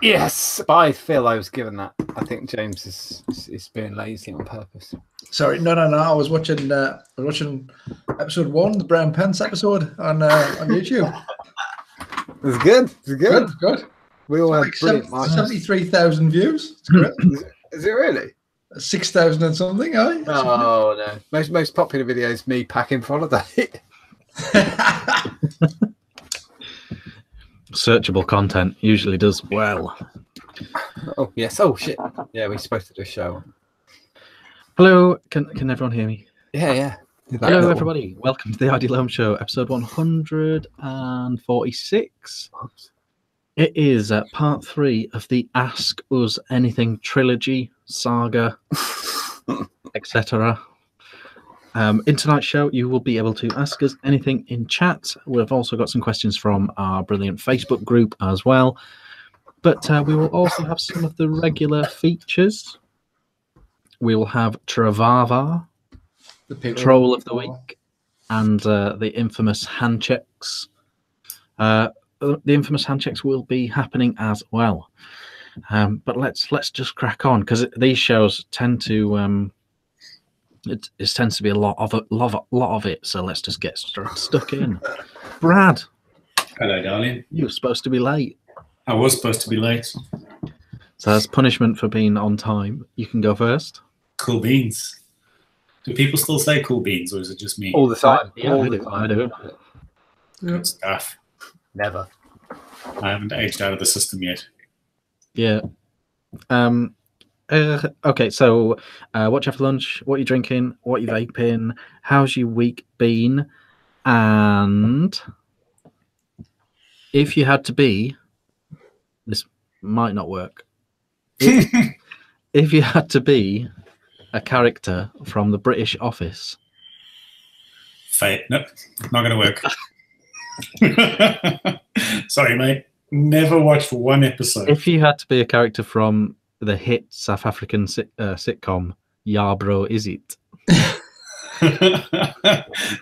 Yes, but I feel I was given that. I think James is being lazy on purpose. Sorry, no. I was watching episode 1, the brown pants episode on YouTube. It was good. It was good. We all had brilliant 73,000 views. It's great. Is it really? 6,000 and something, eh? Oh no. Most popular video is me packing for holiday. Searchable content usually does well. Oh yes. Oh shit. Yeah, we're supposed to do a show. Hello, can everyone hear me? Yeah. Hello everybody. Welcome to the ID Loam Show, episode 146. It is part 3 of the Ask Us Anything trilogy, saga, etc. In tonight's show, you will be able to ask us anything in chat. We've also got some questions from our brilliant Facebook group as well. But we will also have some of the regular features. We will have Travava, the Troll of the Week, and the infamous hand checks. The infamous hand checks will be happening as well. But let's just crack on, because these shows tend to... It tends to be a lot of it, so let's just get stuck in. Brad. Hello, darling. You were supposed to be late. I was supposed to be late. So as punishment for being on time, you can go first. Cool beans. Do people still say cool beans, or is it just me? All the time. I do. Good stuff. Never. I haven't aged out of the system yet. Yeah. Okay, so what you have for lunch, what you're drinking, what you're vaping, how's your week been, and if you had to be, this might not work, if you had to be a character from the British Office. Nope, not going to work. Sorry, mate. Never watched one episode. If you had to be a character from the hit South African sitcom, Yeah Bro, Is It?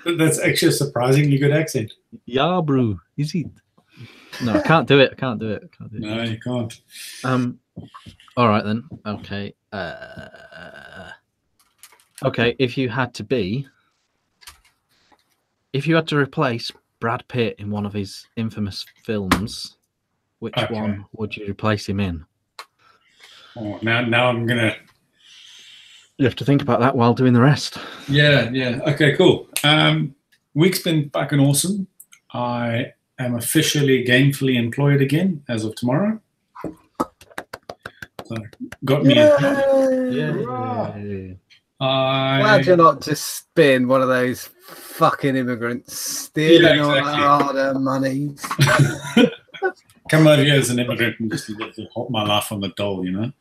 That's actually a surprisingly good accent. Yeah Bro, Is It? No, I can't do it. No, you can't. All right then. Okay. Okay, if you had to replace Brad Pitt in one of his infamous films, which one would you replace him in? Oh, now I'm gonna. You have to think about that while doing the rest. Yeah. Okay, cool. Week's been fucking awesome. I am officially gainfully employed again as of tomorrow. So got me. Yeah. Glad you're not just being one of those fucking immigrants stealing all our hard-earned money. Come over here as an immigrant and just hold my life on the dole, you know.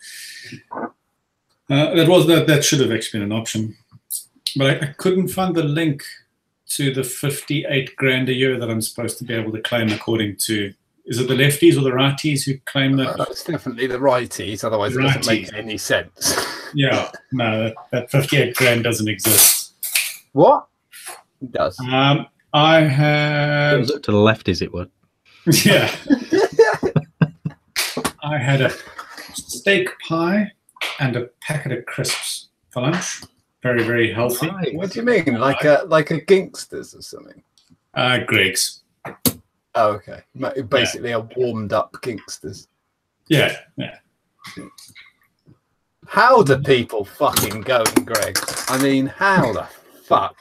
That should have actually been an option, but I couldn't find the link to the 58 grand a year that I'm supposed to be able to claim according to. Is it the lefties or the righties who claim that? It's definitely the righties, otherwise it doesn't make any sense. Yeah, no, that 58 grand doesn't exist. What? It does. I had. To the lefties, it would. Yeah. I had a steak pie and a packet of crisps for lunch. Very, very healthy. Right. What do you mean? Like a Gangsters or something? Greg's. Oh, okay. Basically a warmed up Gangsters. Yeah. How do people fucking go in Greg's? I mean, how the fuck?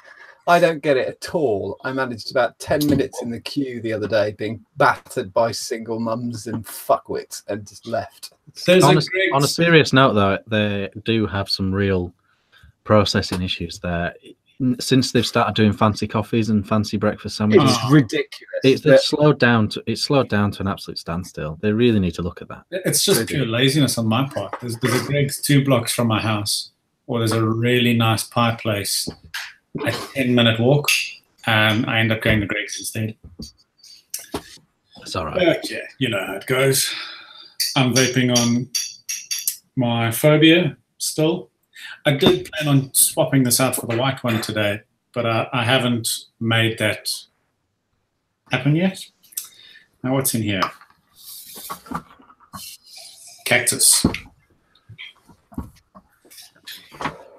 I don't get it at all. I managed about 10 minutes in the queue the other day being battered by single mums and fuckwits and just left. On a serious note, though, they do have some real processing issues there. since they've started doing fancy coffees and fancy breakfast sandwiches. It's ridiculous. It's slowed down to an absolute standstill. They really need to look at that. It's just pure laziness on my part. There's a Greg's 2 blocks from my house, or there's a really nice pie place, a 10-minute walk, and I end up going to Greg's instead. It's all right. But yeah, you know how it goes. I'm vaping on my phobia still. I did plan on swapping this out for the white one today, but I haven't made that happen yet. Now, what's in here? Cactus.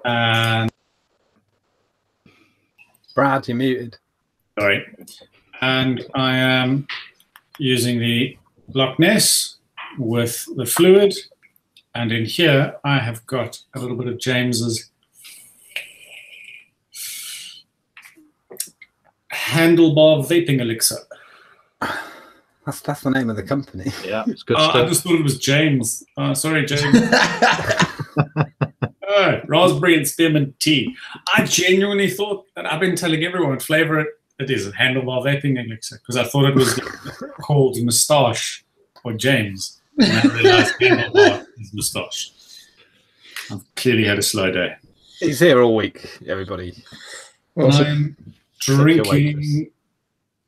And Brad, you're muted. sorry. And I am using the Loch Ness with the fluid. And in here, I have got a little bit of James's handlebar vaping elixir. That's the name of the company. Yeah, it's good I stuff. just thought it was James. Sorry, James. Raspberry and spearmint tea. I genuinely thought, and I've been telling everyone what flavor it is, a handlebar vaping elixir, because I thought it was called Moustache or James. And I realized handlebar is Moustache. I've clearly had a slow day. He's here all week, everybody. I'm drinking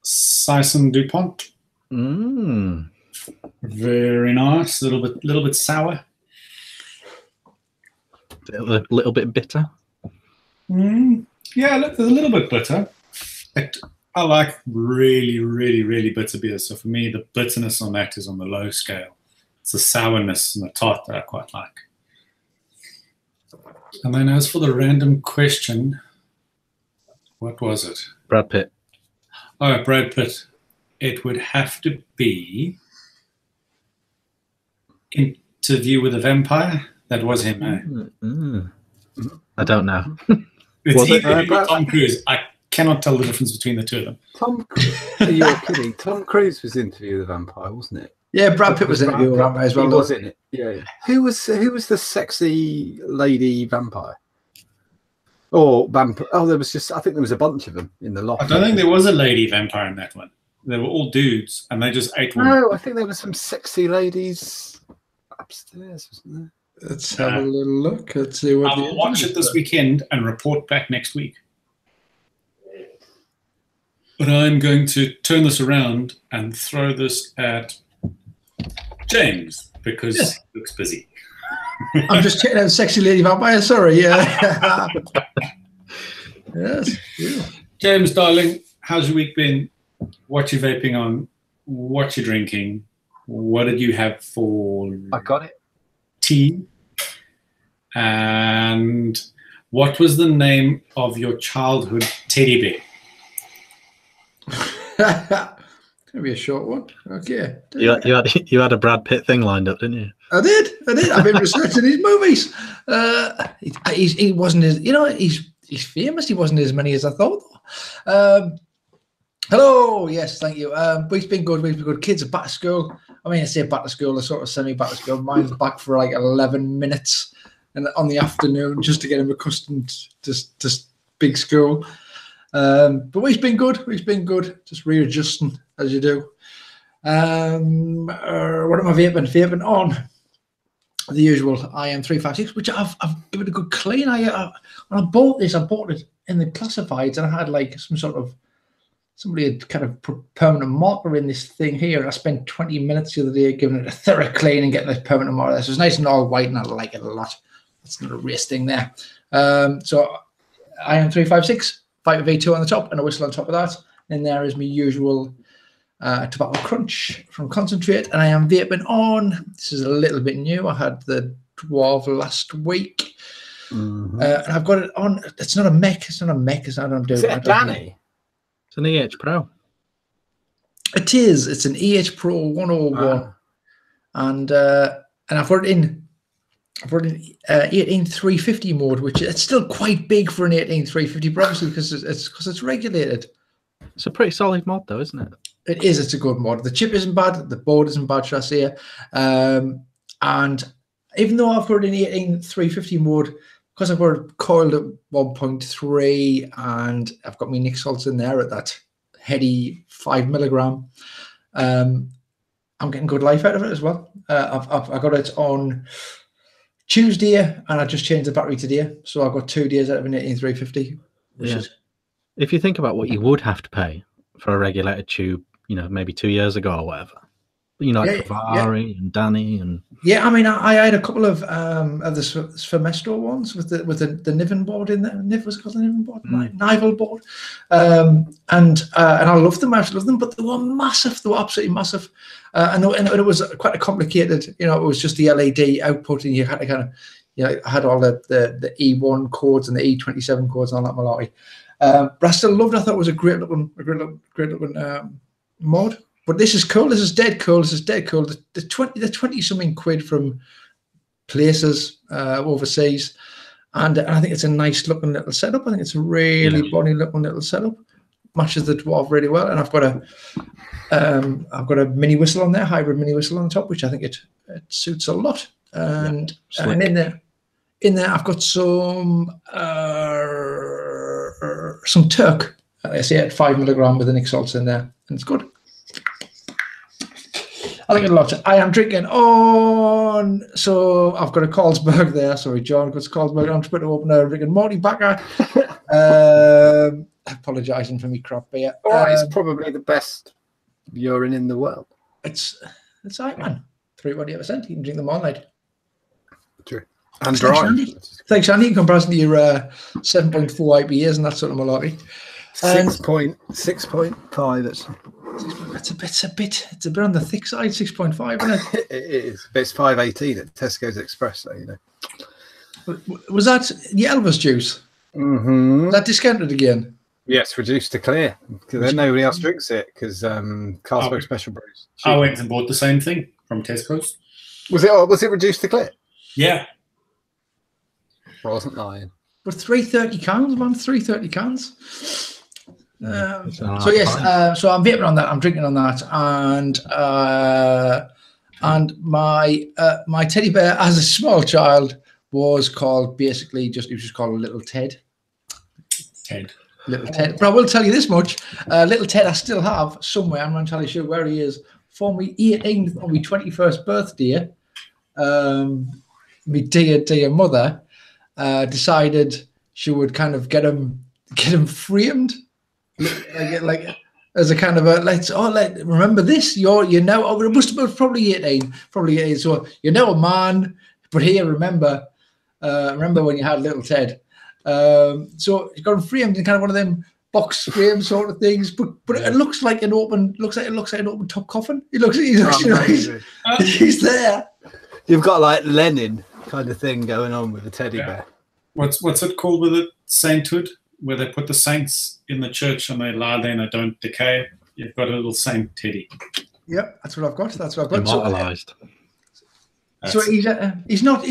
Saison DuPont. Very nice. A little bit sour. A little bit bitter. Yeah, look, there's a little bit bitter. I like really, really, really bitter beer. So for me, the bitterness on that is on the low scale. It's the sourness and the tart that I quite like. And then as for the random question, what was it? Brad Pitt. Oh, Brad Pitt. It would have to be Interview with a Vampire. That was him, eh? I don't know. It's Was it? either him or Tom Cruise. I cannot tell the difference between the two of them. You're kidding. Tom Cruise was Interview with the Vampire, wasn't it? Yeah, Brad Pitt was in it as well. He was in it. Yeah. Who was the sexy lady vampire? Or vampire? Oh, there was just. I think there was a bunch of them in the lot. I don't think there was a lady vampire in that one. They were all dudes, and they just ate one. No, I think there were some sexy ladies upstairs, wasn't there? Let's have a little look. Let's see what. I'll watch it this weekend and report back next week. But I'm going to turn this around and throw this at James because he looks busy. I'm just checking out Sexy Lady Vampire. Sorry, yeah. Yes. Yeah. James, darling, how's your week been? What you vaping on? What you drinking? What did you have for I got it. tea? And what was the name of your childhood teddy bear? Gonna be a short one. Okay. You had a Brad Pitt thing lined up, didn't you? I did. I've been researching his movies. He wasn't as he's famous. He wasn't as many as I thought. Hello. Yes, thank you. Week's been good. Week's been good. Kids are back to school. I mean, I say back to school. They're sort of semi back to school. Mine's back for like 11 minutes and on the afternoon just to get him accustomed to big school. But week's been good. Week's been good. Just readjusting as you do. What am I vaping? Vaping on the usual IM356, which I've given a good clean. When I bought this, I bought it in the classifieds, and I had like some sort of somebody had kind of put permanent marker in this thing here, and I spent 20 minutes the other day giving it a thorough clean and getting this permanent marker. So it's nice and all white, and I like it a lot. That's not a race thing there. So IM356, Viper V2 on the top, and a whistle on top of that. And there is my usual tobacco crunch from concentrate, and I am vaping on. This is a little bit new. I had the Dwarf last week, and I've got it on. It's not a mech. It's not a mech. It's not what I'm doing. Is it a Danny? It's an EH Pro. It is. It's an EH Pro 101, and I've got it in. I've got an 18350 mode, which it's still quite big for an 18350, but obviously because it's regulated. It's a pretty solid mod, though, isn't it? It is. It's a good mod. The chip isn't bad. The board isn't bad, should I say? And even though I've got an 18350 mode, because I've got it coiled at 1.3 and I've got my nic salts in there at that heady 5 milligram. I'm getting good life out of it as well. I got it on Tuesday and I just changed the battery today, so I've got 2 days out of an 18350. Which is, if you think about what you would have to pay for a regulated tube, maybe 2 years ago or whatever. Like Cavari and Danny and I mean, I had a couple of the Sfermesto ones with the Niven board in there. Was it called the Niven board? Nivel board. And I loved them. I loved them, but they were massive. They were absolutely massive. And it was quite a complicated. It was just the LED output, and you had to kind of, I had all the E1 codes and the E27 codes and all that malarkey. But I still loved it. I thought it was a great looking mod. But this is cool. This is dead cool. This is dead cool. The 20 something quid from places overseas, and I think it's a nice looking little setup. I think it's a really bonny looking little setup. Matches the Dwarf really well, and I've got a mini whistle on there, hybrid mini whistle on the top, which I think it suits a lot. And in there I've got some Turk. I say at 5 milligram with the nic salts in there, and it's good. I like it a lot. I am drinking on, so I've got a Carlsberg there. Sorry, John, got a Carlsberg. I'm trying to open a drinking Morty Backer. Apologising for me crap beer. It's probably the best urine in the world. It's right, man. 3.8%. You can drink them all night. True. And dry. Thanks, Andy. In comparison to your 7.4 IPAs and that sort of malarkey. 6.5. It's a bit on the thick side. 6.5, isn't it? It is. But it's 5.18 at Tesco's Express, though. Was that the Elvis juice? Mm-hmm. Was that discounted again? Yes, reduced to clear. Because then nobody else drinks it. Because Carlsberg Special Brews. I went and bought the same thing from Tesco's. Was it reduced to clear? Yeah. I wasn't lying. But 330 cans, man. 330 cans. So I'm vaping on that. I'm drinking on that, and my teddy bear as a small child was called he was just called Little Ted. Little Ted. But I will tell you this much: Little Ted I still have somewhere. I'm not entirely sure where he is. For my 18th or my 21st birthday, my dear mother decided she would kind of get him framed. Like as a kind of a remember this, it was probably 18, so a man, but here remember when you had Little Ted. So you got him framed in kind of one of them box frame sort of things, but it looks like an open top coffin. He's there. You've got like Lenin kind of thing going on with the teddy bear. What's it called with it? Sainthood, where they put the saints in the church and they lie there and they don't decay. You've got a little saint teddy. Yep, that's what I've got. Immortalized. So he's not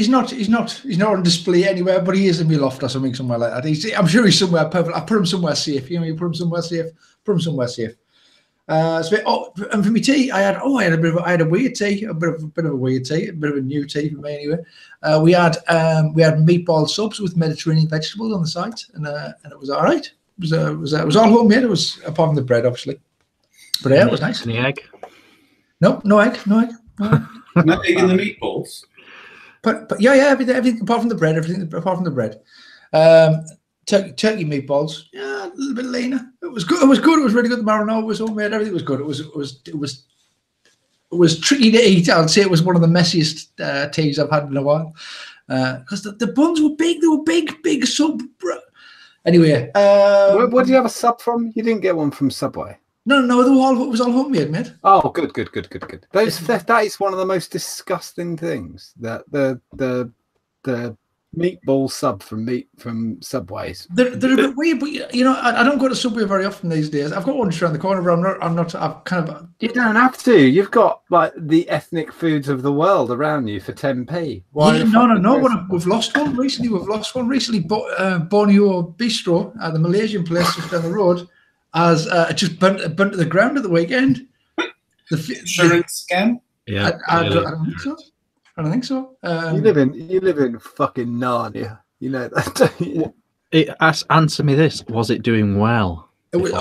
on display anywhere, but he is in my loft or something somewhere like that. I'm sure he's somewhere perfect. I put him somewhere safe. You put him somewhere safe. And for me tea, I had a weird tea, a bit of a weird tea, a bit of a new tea for me anyway. We had meatball subs with Mediterranean vegetables on the side, and it was all right. It was all homemade. It was apart from the bread, obviously, but yeah, it was nice. Any egg? No egg. No egg in the meatballs. But yeah, everything apart from the bread. Turkey meatballs, yeah, a little bit leaner. It was good. It was really good. The marinara was homemade. Everything was good. It was tricky to eat. I'd say it was one of the messiest teas I've had in a while because the buns were big. They were big sub. Anyway, where did you have a sub from? You didn't get one from Subway. No. It was all homemade, mate. Oh, good. That is one of the most disgusting things. That the meatball sub from Subways. They're a bit weird, but I don't go to Subway very often these days. I've got one just around the corner, but I've kind of. You don't have to. You've got like the ethnic foods of the world around you for 10p. No. We've lost one recently. Borneo Bistro, the Malaysian place just down the road, has just burnt to the ground at the weekend. Insurance scam? Yeah. I don't think so. I don't think so. You live in fucking Narnia. You know that. Answer me this: was it doing well? It was,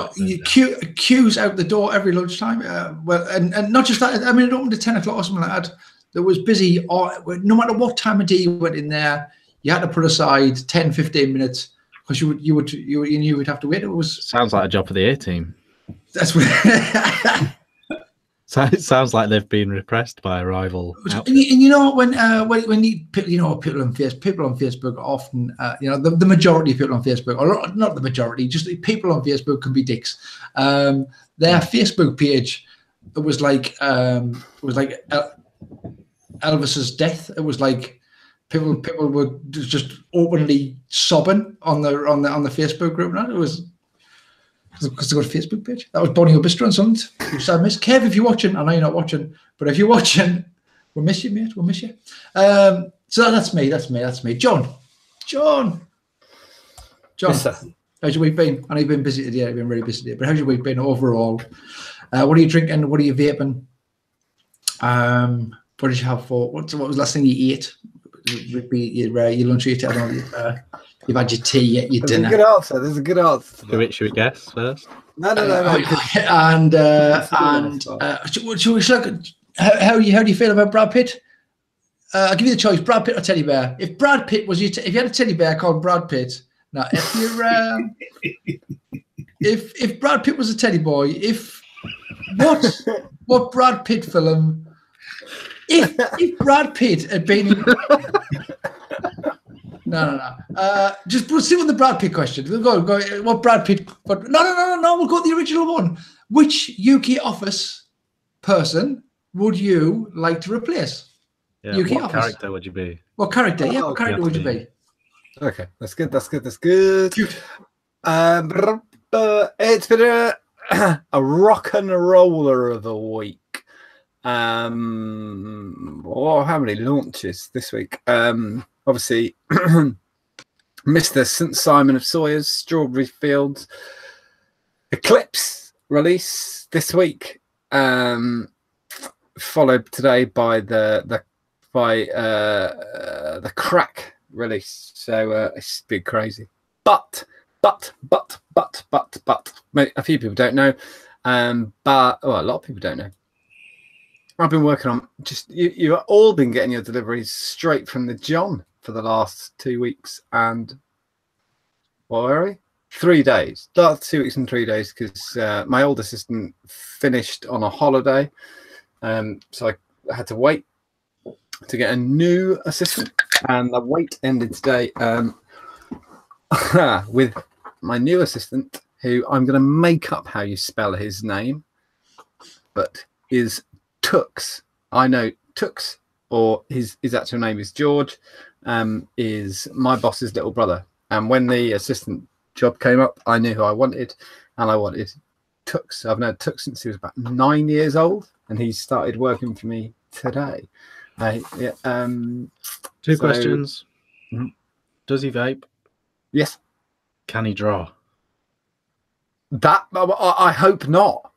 queues out the door every lunchtime. Well, and not just that. I mean, it opened at 10 o'clock or something like that. It was busy. No matter what time of day you went in there, you had to put aside 10, 15 minutes because you knew you would have to wait. It was sounds like a job for the A team. That's what. So it sounds like they've been repressed by a rival. And you know when people on Facebook often the majority of people on Facebook, or not the majority, just the people on Facebook can be dicks. Their Facebook page, it was like Elvis's death. It was like people were just openly sobbing on the Facebook group. It was. Because they got a Facebook page. That was Bonnie O'Bistro and something. So I miss Kev if you're watching. I know you're not watching, but if you're watching, we'll miss you, mate. We'll miss you. So that's me. John. Yes, sir. How's your week been? I know you've been busy today. You've been really busy today. But how's your week been overall? What are you drinking? What are you vaping? What did you have for? What was the last thing you ate? Would be your lunch or your dinner? You've had your tea, your dinner. There's a good answer. Should we guess first? No. And how do you feel about Brad Pitt? I'll give you the choice: Brad Pitt or teddy bear. If Brad Pitt was if you had a teddy bear called Brad Pitt, now if you're if Brad Pitt was a teddy boy, what Brad Pitt film? If Brad Pitt had been in, No. Just proceed with the Brad Pitt question. We'll go. What Brad Pitt? But no. We'll go with the original one. Which UK office person would you like to replace? Yeah, UK what office. character would you be? What character? Yeah, what character would you be? Okay, that's good. It's been a rock and roller of a week. How many launches this week? Obviously, Mr. St. Simon of Sawyer's Strawberry Fields Eclipse release this week, followed today by the Crack release. So it's been crazy. But a few people don't know, but a lot of people don't know. I've been working on you've all been getting your deliveries straight from the John for the last 2 weeks and 3 days. Last 2 weeks and 3 days because my old assistant finished on a holiday, so I had to wait to get a new assistant, and the wait ended today with my new assistant, who I'm going to make up how you spell his name, but is Tux. I know Tux, or his actual name is George, is my boss's little brother. And when the assistant job came up, I knew who I wanted, and I wanted Tux. I've known Tux since he was about 9 years old, and he started working for me today. Two questions. Mm-hmm. Does he vape? Yes. Can he draw? That I hope not.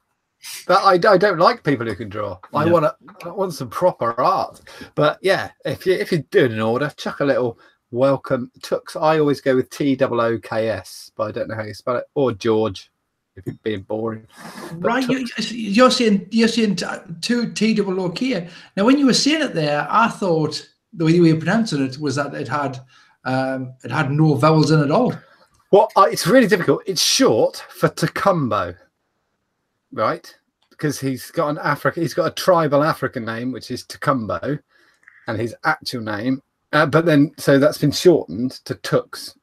That I don't like people who can draw. I want some proper art. But yeah, if you're doing an order, chuck a little welcome Tux. I always go with TOOKS, but I don't know how you spell it, or George if you're being boring. But right, you're saying two TOOK. Now, when you were saying it there, I thought the way you were pronouncing it was that it had no vowels in it at all. Well, it's really difficult. It's short for Tacumbo, right? Because he's got a tribal African name, which is Tacumbo, and his actual name. But that's been shortened to Tux.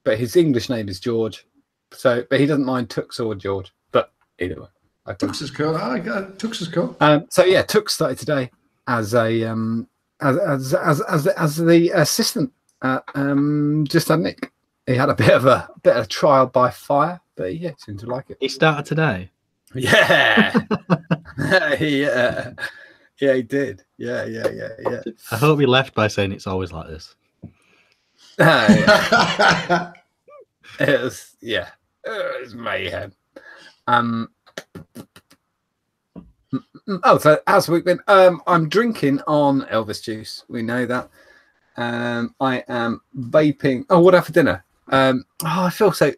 But his English name is George. But he doesn't mind Tux or George. But either way, Tux is cool. Tux is cool. Tux started today as the assistant. Just had Nick. He had a bit of a trial by fire, but he seemed to like it. He started today. Yeah. Yeah, he did. Yeah. I hope he left by saying it's always like this. Yeah. It was mayhem. So how's the week been? I'm drinking on Elvis juice. We know that. I am vaping. Oh, what have for dinner? I feel so.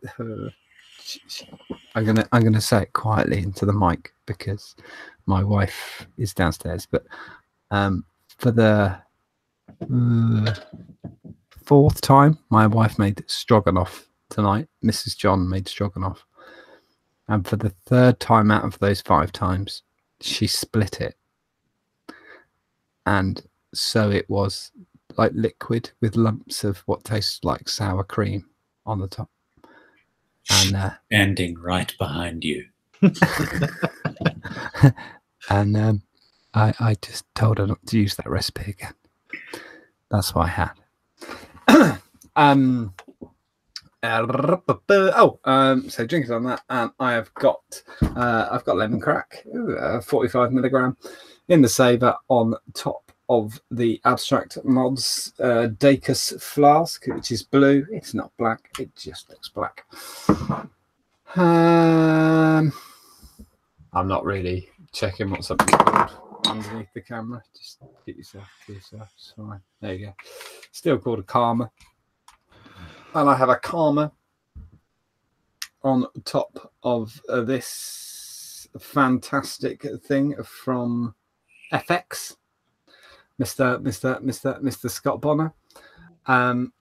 I'm gonna say it quietly into the mic because my wife is downstairs. But for the fourth time, my wife made stroganoff tonight. Mrs. John made stroganoff, and for the third time out of those 5 times, she split it, and so it was like liquid with lumps of what tastes like sour cream on the top. And standing right behind you. And I just told her not to use that recipe again. That's what I had. So drinking on that, and I've got lemon crack, 45 milligram in the saver on top of the Abstract Mods Dacus flask, which is blue. It's not black, it just looks black. I'm not really checking what's up underneath the camera. Just get yourself to yourself. It's fine. There you go. Still called a Karma. And I have a Karma on top of this fantastic thing from FX. Mr. Scott Bonner. And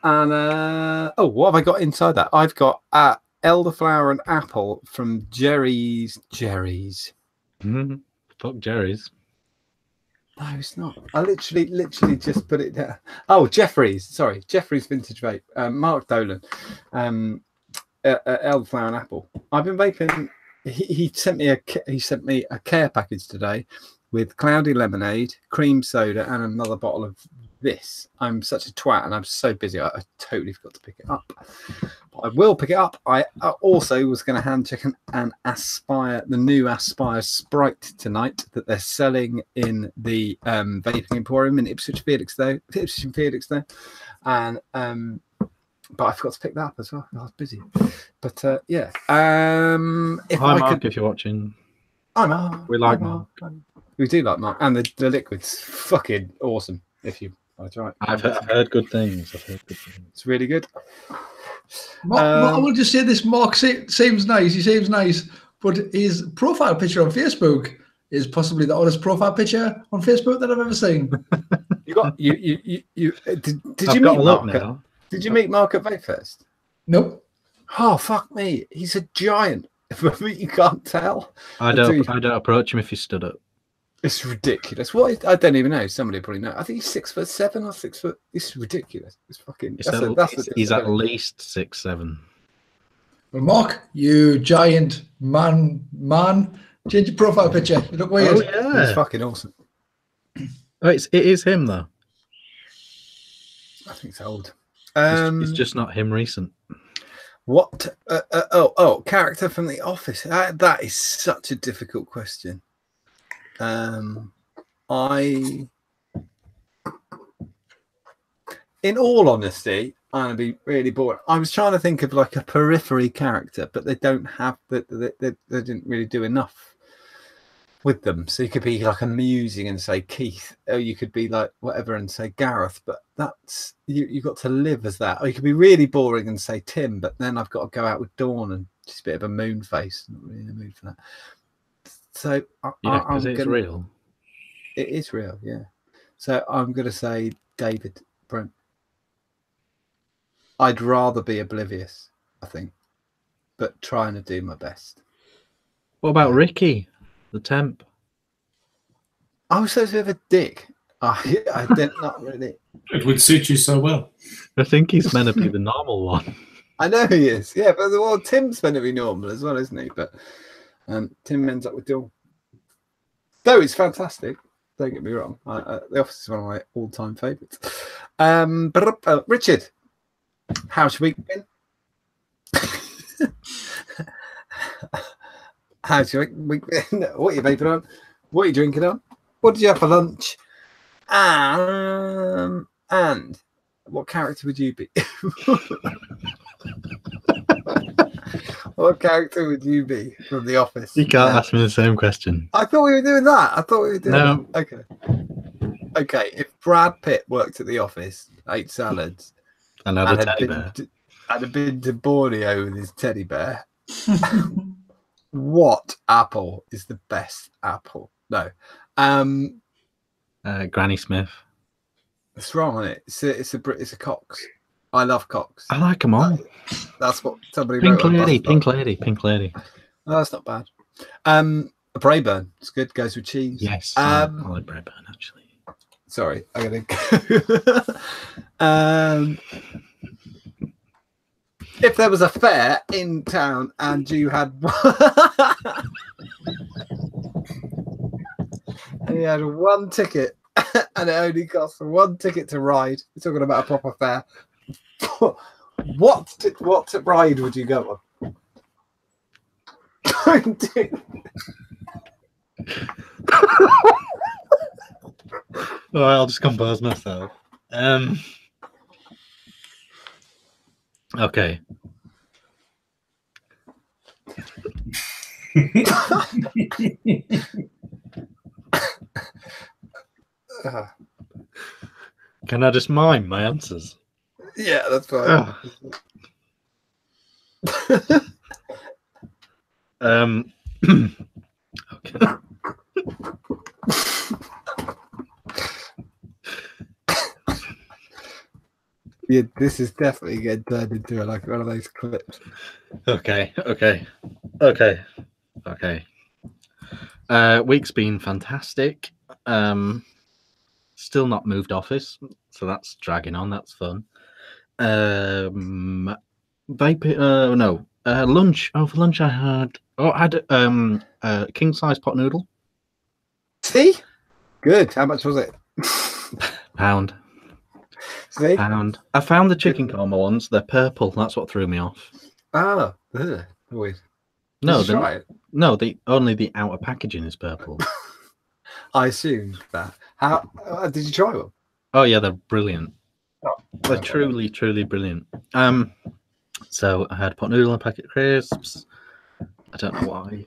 what have I got inside that? I've got elderflower and apple from Jerry's. Fuck Jerry's. No, it's not. I literally just put it down. Oh, Jeffrey's. Sorry, Jeffrey's Vintage Vape. Mark Dolan. Elderflower and apple. I've been vaping. He sent me a care package today with cloudy lemonade, cream soda, and another bottle of this. I'm such a twat, and I'm so busy. I totally forgot to pick it up. But I will pick it up. I also was going to hand check an Aspire, the new Aspire Sprite tonight that they're selling in the Vaping Emporium in Ipswich Felix there. And but I forgot to pick that up as well. I was busy. But yeah. Hi, Mark, if you're watching. Hi, Mark. We like Mark. We do like Mark, and the liquid's fucking awesome. If you, that's right. I've heard good things. It's really good. Mark, I will just say this: Mark seems nice. He seems nice, but his profile picture on Facebook is possibly the oddest profile picture on Facebook that I've ever seen. You got did you meet Mark? Now. Did you meet Mark at Vape Fest? Nope. Oh fuck me! He's a giant. You can't tell. I don't approach him if he stood up. It's ridiculous. What? I don't even know. Somebody probably know. I think he's 6'7" or 6 foot. It's ridiculous. It's fucking. He's at least 6'7". Well, Mark, you giant man, change your profile picture. You look weird. Oh yeah, it's fucking awesome. Oh, it is him though. I think it's old. It's just not him recent. What? Character from The Office. That is such a difficult question. In all honesty, I'm gonna be really bored. I was trying to think of like a periphery character, but they don't have that. They didn't really do enough with them. So you could be like amusing and say Keith, or you could be like whatever and say Gareth. But that's you got to live as that. Or you could be really boring and say Tim, but then I've got to go out with Dawn and just a bit of a moon face. Not really in the mood for that. So yeah, because it's real. It is real, yeah. So I'm going to say David Brent. I'd rather be oblivious, I think, but trying to do my best. What about Ricky, the temp? I was such a bit of a dick. I did not really. It would suit you so well. I think he's meant to be the normal one. I know he is, yeah, but Tim's meant to be normal as well, isn't he? But Tim ends up with Dawn. Though it's fantastic, don't get me wrong. The Office is one of my all-time favourites. Richard, how's your week been? How's your week been? What are you vaping on? What are you drinking on? What did you have for lunch? And what character would you be? What character would you be from The Office? You can't ask me the same question. I thought we were doing that. No. Okay. Okay, if Brad Pitt worked at the office, ate salads, And had a teddy bear. had been to Borneo with his teddy bear, what apple is the best apple? No. Granny Smith. It's wrong on it. It's a Cox. I love Cox. I like them all. That's what somebody Pink wrote on lady, Bus pink Stop. lady, pink lady. Oh, that's not bad. A Braeburn. It's good. Goes with cheese. Yes, I like Braeburn actually. Sorry, I'm gonna go. If there was a fair in town and you had and you had one ticket and it only cost one ticket to ride, we're talking about a proper fair. What ride would you go on? All right, I'll just compose myself. Okay. Can I just mime my answers? Yeah, that's fine. Okay. Yeah, this is definitely getting turned into like one of those clips. Okay. Week's been fantastic. Still not moved office, so that's dragging on. That's fun. Vaping. No. Lunch. Oh, for lunch I had. Oh, I had king size pot noodle. See, good. How much was it? Pound. See, Pound. I found the chicken korma ones. They're purple. That's what threw me off. ah, weird. No, Did you try it? no. Only the outer packaging is purple. I assumed that. How did you try one? Oh yeah, they're brilliant. Oh, They're okay. truly, truly brilliant. So I had pot noodle and a packet of crisps. I don't know why.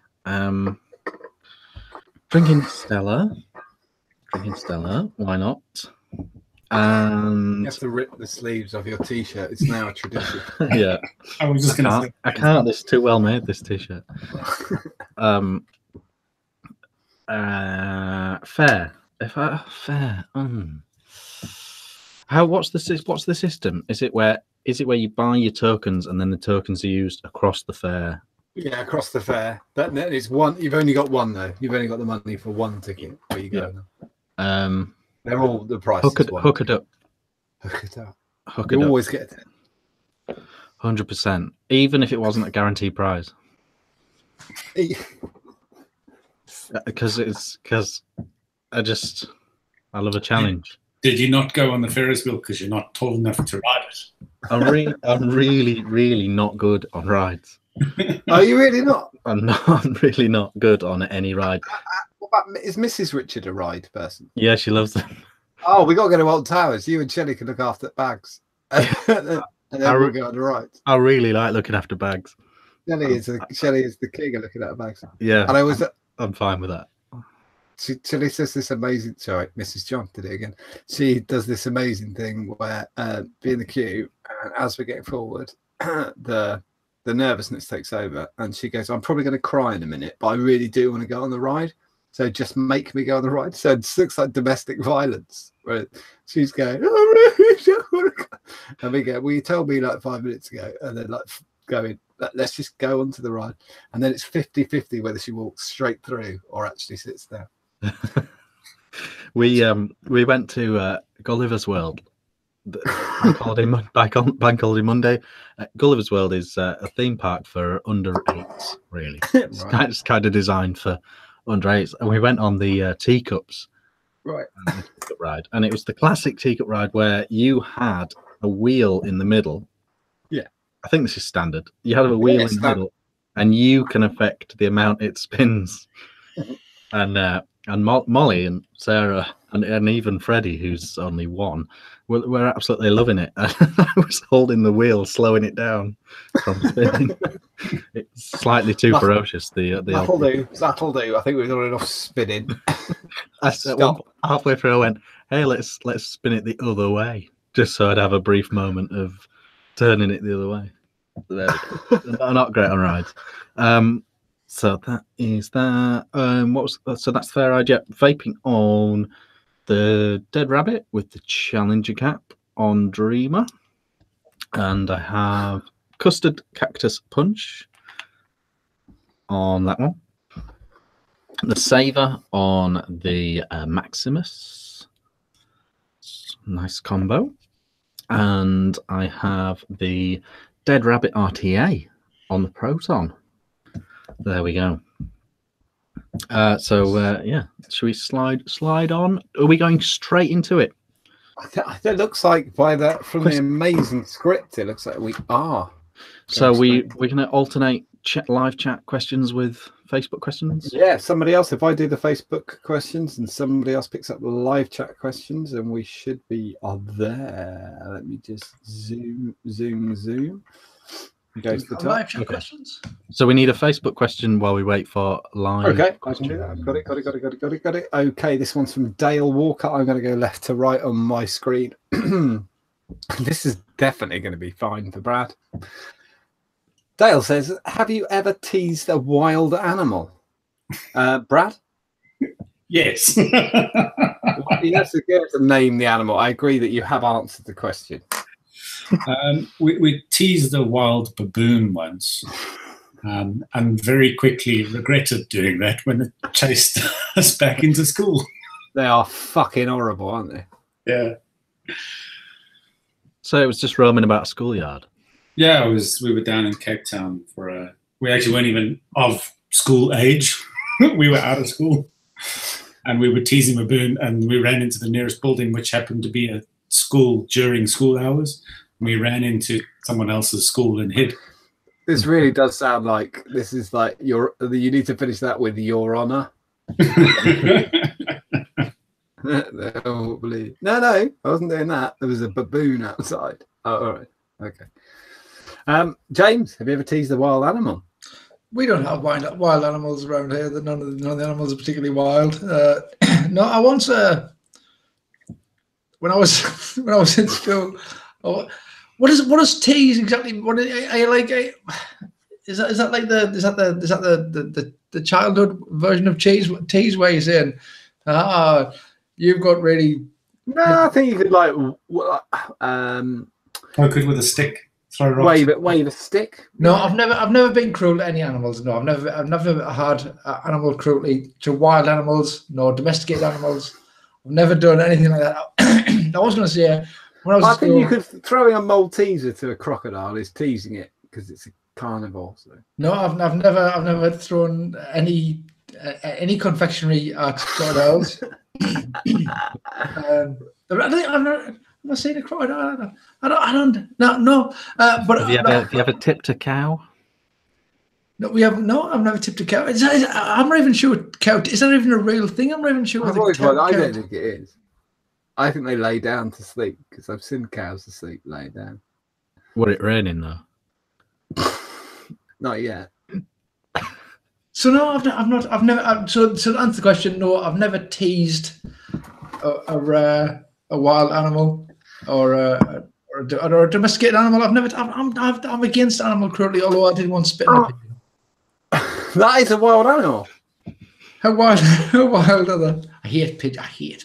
Drinking Stella. Why not? And You have to rip the sleeves off your t-shirt. It's now a tradition. yeah, I was just going to say. I can't. This is too well made. This t-shirt. Fair. Fair. What's the system? Is it where you buy your tokens and then the tokens are used across the fair? Yeah, across the fair. That is one. You've only got one though. You've only got the money for one ticket. Where you go? Yeah. They're all the price. Hook it up. Hook it up. Hook You it up. always get it. 100%. Even if it wasn't a guaranteed prize. Because I love a challenge. Did you not go on the Ferris wheel because you're not tall enough to ride it? I'm really, really not good on rides. Are you really not? I'm really not good on any ride. Is Mrs. Richard a ride person? Yeah, she loves them. Oh, we got to go to Old Towers. You and Shelley can look after bags. and then we'll go on the rides. I really like looking after bags. Shelley is the king of looking at bags. Yeah, and I'm fine with that. Shelley says this amazing. Sorry, Mrs. John did it again. She does this amazing thing where be in the queue, and as we're getting forward, the nervousness takes over, and she goes, "I'm probably going to cry in a minute, but I really do want to go on the ride. So just make me go on the ride." So it looks like domestic violence. Where she's going, "I really don't want to go." And we go, "Well, you told me like 5 minutes ago," and then like going, "Let's just go onto the ride." And then it's 50-50 whether she walks straight through or actually sits down. We went to Gulliver's World. Bank holiday Monday. Gulliver's World is a theme park for under 8s. Really, it's kind of designed for under 8s. And we went on the teacups, Right. Teacup ride, and it was the classic teacup ride where you had a wheel in the middle. Yeah, I think this is standard. You had a wheel in the middle, and you can affect the amount it spins. And Molly and Sarah and even Freddie, who's only 1, we're absolutely loving it. I was holding the wheel, slowing it down from spinning. It's slightly too ferocious. That'll do. I think we've done enough spinning. Halfway through, I went, hey, let's spin it the other way, just so I'd have a brief moment of turning it the other way. There we go. Not great on rides. So that is that. So that's Fair Eyed. Yeah, vaping on the Dead Rabbit with the Challenger cap on Dreamer, and I have Custard Cactus Punch on that one. The Saver on the Maximus. Nice combo. And I have the Dead Rabbit RTA on the Proton. There we go. Yeah, should we slide on? Are we going straight into it? It looks like from the amazing script, it looks like we are. So we're going to alternate live chat questions with Facebook questions? Yeah, somebody else. If I do the Facebook questions and somebody else picks up the live chat questions, and we should be on there. Let me just zoom. Go to the top. Live chat questions. So we need a Facebook question while we wait for live. Okay, I can do that. Got it. Okay, this one's from Dale Walker. I'm going to go left to right on my screen. This is definitely going to be fine for Brad. Dale says, have you ever teased a wild animal? Brad? Yes. You have to name the animal. I agree that you have answered the question. We teased a wild baboon once, and very quickly regretted doing that when it chased us back into school. They are fucking horrible, aren't they? Yeah. So it was just roaming about a schoolyard. Yeah, we were down in Cape Town we actually weren't even of school age. We were out of school, and we were teasing a baboon, and we ran into the nearest building, which happened to be a school during school hours. We ran into someone else's school and hid. This really does sound like this is like you need to finish that with Your Honor. No, I wasn't doing that. There was a baboon outside. Oh, all right. Okay. James, have you ever teased a wild animal? We don't have wild animals around here. None of the animals are particularly wild. No, I once when I was in school. What is tease exactly? What are you like? Is that like the childhood version of tease where you're saying, you've got really. No, I think you could like poke it with a stick. Wave a stick. No, I've never been cruel to any animals. No, I've never had animal cruelty to wild animals, nor domesticated animals. I've never done anything like that. I was going to say when I was. I think you could throwing a Malteser to a crocodile is teasing it because it's a carnivore. So. No, I've never thrown any confectionery at crocodiles. I'm not saying a crocodile. I don't. No. But have you ever tipped a cow? No, we have. No, I've never tipped a cow. I'm not even sure. Cow is that even a real thing? I'm not even sure. I don't think it is. I think they lay down to sleep because I've seen cows asleep laying down. Were it raining though? Not yet. So no, I've never. So to answer the question, no, I've never teased a wild animal or a domesticated animal. I'm against animal cruelty, although I did once spit in a pigeon. That is a wild animal. How wild are they? I hate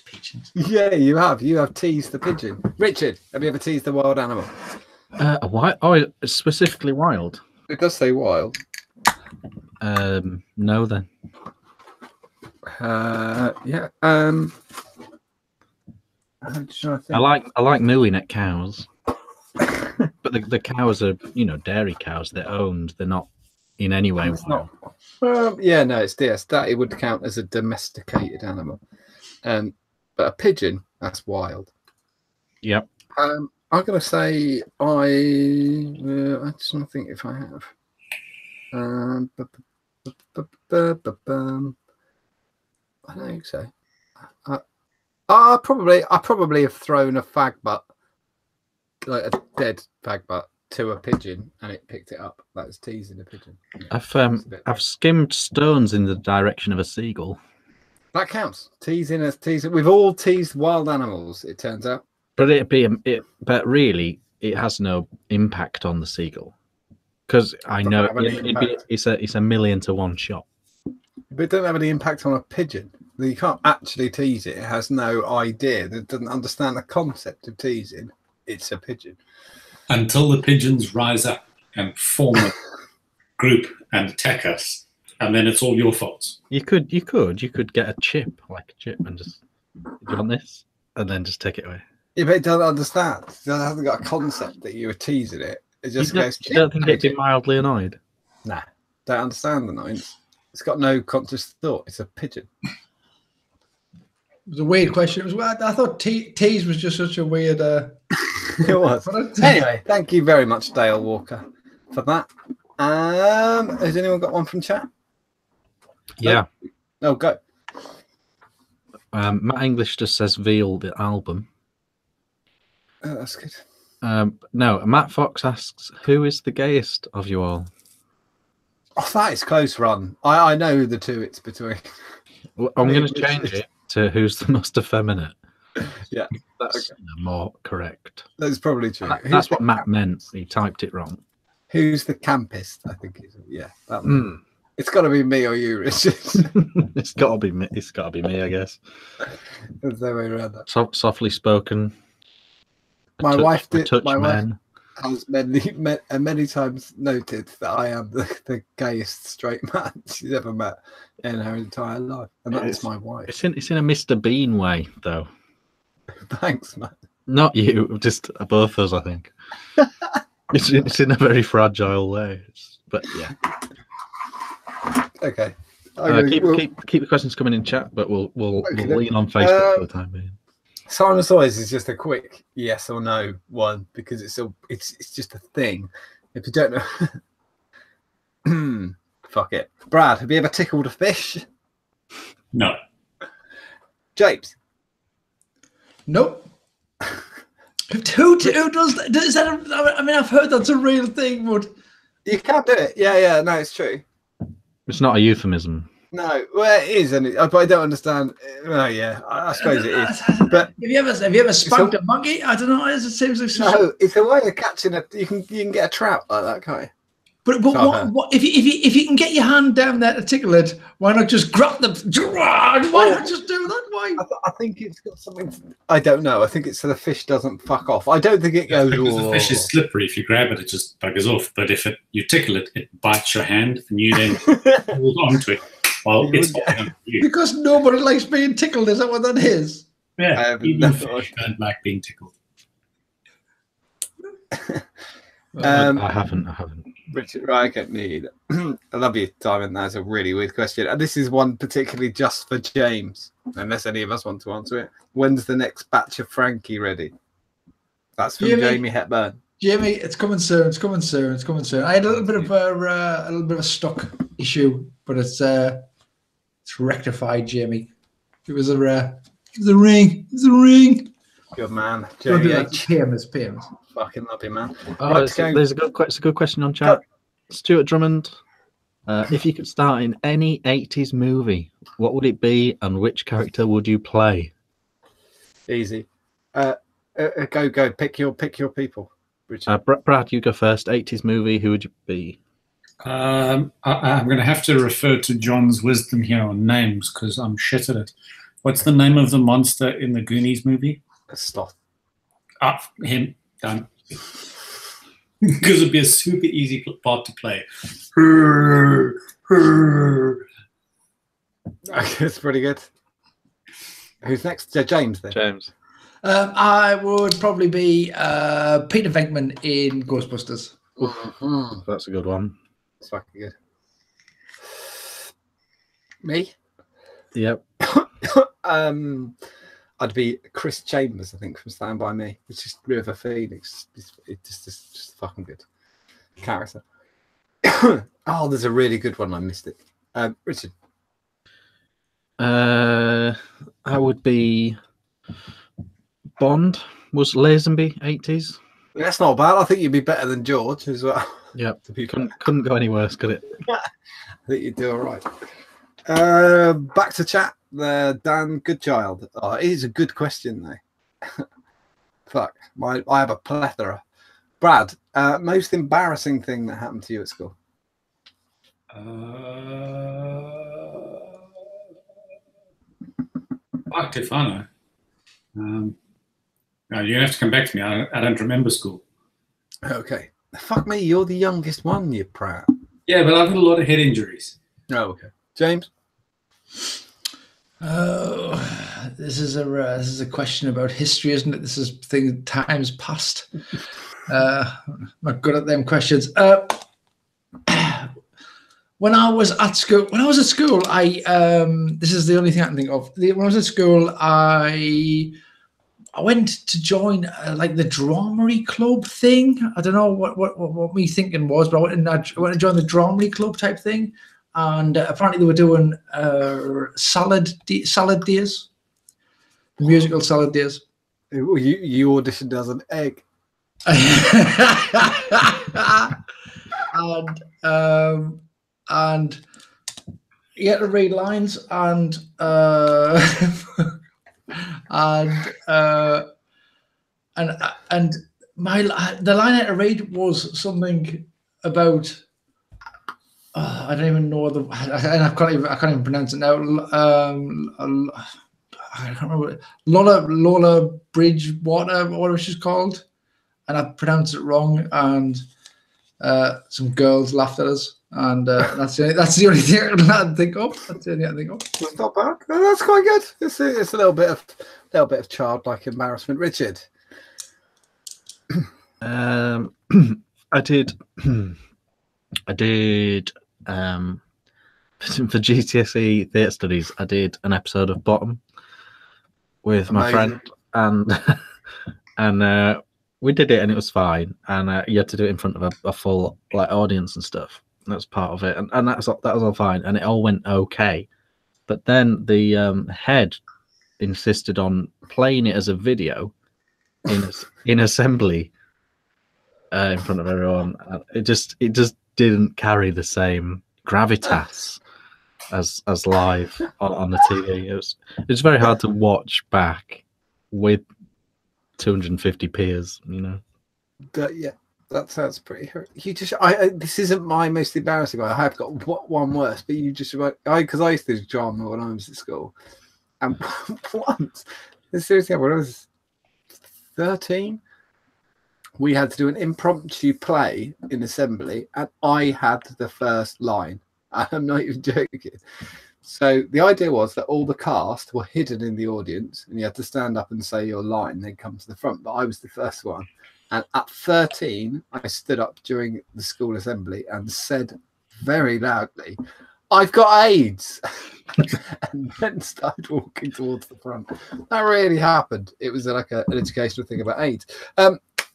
pigeons. Yeah, you have teased the pigeon. Richard, have you ever teased a wild animal? A wild? Oh, specifically wild. It does say wild. No, then. Yeah. I like mooing at cows, but the cows are dairy cows. They're owned. They're not in any way wild. Yeah, no, it's that it would count as a domesticated animal, but a pigeon, that's wild. Yep. I'm gonna say I just want to think if I have. I don't think so. I probably have thrown a fag butt, like a dead fag butt, to a pigeon, and it picked it up. That's teasing a pigeon. I've skimmed stones in the direction of a seagull. That counts. Teasing as teasing. We've all teased wild animals, it turns out. But but really, it has no impact on the seagull, because I know it's a 1,000,000 to 1 shot. But it doesn't have any impact on a pigeon. You can't actually tease it. It has no idea. It doesn't understand the concept of teasing. It's a pigeon. Until the pigeons rise up and form a group and attack us. And then it's all your fault. You could get a chip, and just, do you want this? And then just take it away. Yeah, but it doesn't understand. It hasn't got a concept that you were teasing it. It just goes. You don't think it'd be mildly annoyed? Nah, don't understand the annoyance. It's got no conscious thought. It's a pigeon. It was a weird question. It was. I thought tease was just such a weird. It was. Anyway, thank you very much, Dale Walker, for that. Has anyone got one from chat? Yeah. No, go. Matt English just says Veal, the album. Oh, that's good. No, Matt Fox asks, who is the gayest of you all? Oh, that is close run. I know the two it's between. Well, I'm going to change it to who's the most effeminate. Yeah. That's more correct. That's probably true. That's what Matt meant. He typed it wrong. Who's the campest? I think it's that one. It's got to be me or you, Richard. It's got to be me. It's got to be me, I guess. There's no way around that. Softly spoken. My wife man. has many times noted that I am the gayest straight man she's ever met in her entire life, and that's my wife. It's in a Mr. Bean way, though. Thanks, man. Not you, just both of us, I think. It's in a very fragile way, but yeah. Okay. Keep the questions coming in chat, but we'll lean on Facebook for the time being. Simon Sawyer's is just a quick yes or no one because it's just a thing. If you don't know, fuck it. Brad, have you ever tickled a fish? No. James? Nope. Who does that? Is that I mean, I've heard that's a real thing, but you can't do it. Yeah. No, it's true. It's not a euphemism. No, well, it is, but I don't understand. Well, yeah, I suppose it is. But have you ever spanked a monkey? I don't know. It seems like no. It's a way of catching you can get a trout like that, can't you? But what if you can get your hand down there to tickle it? Why not just grab them? Why not just do that? Why? I think it's got something. I don't know. I think it's so the fish doesn't fuck off. I don't think it goes. Because the fish is slippery. If you grab it, it just buggers off. But if you tickle it, it bites your hand, and you then hold on to it while it's holding on to you. Because nobody likes being tickled. Is that what that is? Yeah, even fish don't like being tickled. I haven't. Richard, right, I need. I love you, Simon. That's a really weird question. And this is one particularly just for James, unless any of us want to answer it. When's the next batch of Frankie ready? That's from Jamie Hepburn. Jamie, it's coming soon. It's coming soon. I had a little bit of a stock issue, but it's rectified, Jamie. It was a ring. Good man, Jamie H. PMs. Fucking love you, man. There's a good question on chat. Stuart Drummond, if you could star in any 80s movie, what would it be and which character would you play? Easy. Go. Pick your people, Richard. Brad, you go first. 80s movie, who would you be? I'm going to have to refer to John's wisdom here on names because I'm shit at it. What's the name of the monster in the Goonies movie? Sloth. Him. Done. Because it'd be a super easy part to play. That's pretty good. Who's next? James then. James. I would probably be Peter Venkman in Ghostbusters. That's a good one. It's fucking good. Me? Yep. I'd be Chris Chambers, I think, from Stand By Me, which is River Phoenix. It's just fucking good character. Oh, there's a really good one. I missed it. Richard. I would be Bond. Was Lazenby 80s? That's not bad. I think you'd be better than George as well. Yep. Couldn't go any worse, could it? I think you'd do all right. Back to chat. Dan Goodchild. Oh, it is a good question though. Fuck, I have a plethora. Brad, most embarrassing thing that happened to you at school? Fuck if I know. No, you have to come back to me. I don't remember school. Okay. Fuck me, you're the youngest one, you prat. Yeah, but I've got a lot of head injuries. Oh, okay. James? Oh, this is a question about history, isn't it? This is times past. I'm not good at them questions. When I was at school, I this is the only thing I can think of. When I was at school, I went to join like the Dramery Club thing. I don't know what me thinking was, but I went to join the Dramery Club type thing, and apparently they were doing salad days, musical salad days. You auditioned as an egg. And you had to read lines and the line I had to read was something about I don't even know I can't even pronounce it now. I can't remember. Lola Bridgewater, whatever she's called, and I pronounced it wrong, and some girls laughed at us, and that's the only thing I can think of. That's the only thing I think of. That's not bad. That's quite good. It's a little bit of childlike embarrassment. Richard, I did for GCSE theatre studies. I did an episode of Bottom with my friend, and we did it, and it was fine. And you had to do it in front of a full like audience and stuff. That's part of it, and that was all fine, and it all went okay. But then the head insisted on playing it as a video in assembly in front of everyone. It just didn't carry the same gravitas as live on the TV. It was very hard to watch back with 250 peers, you know. Yeah, that sounds pretty. You just, this isn't my most embarrassing one. I have got one worse, but you just because I used to do drama when I was at school, and once, seriously, when I was 13, we had to do an impromptu play in assembly, and I had the first line. I'm not even joking. So the idea was that all the cast were hidden in the audience, and you had to stand up and say your line, then come to the front. But I was the first one. And at 13, I stood up during the school assembly and said very loudly, "I've got AIDS," and then started walking towards the front. That really happened. It was like an educational thing about AIDS.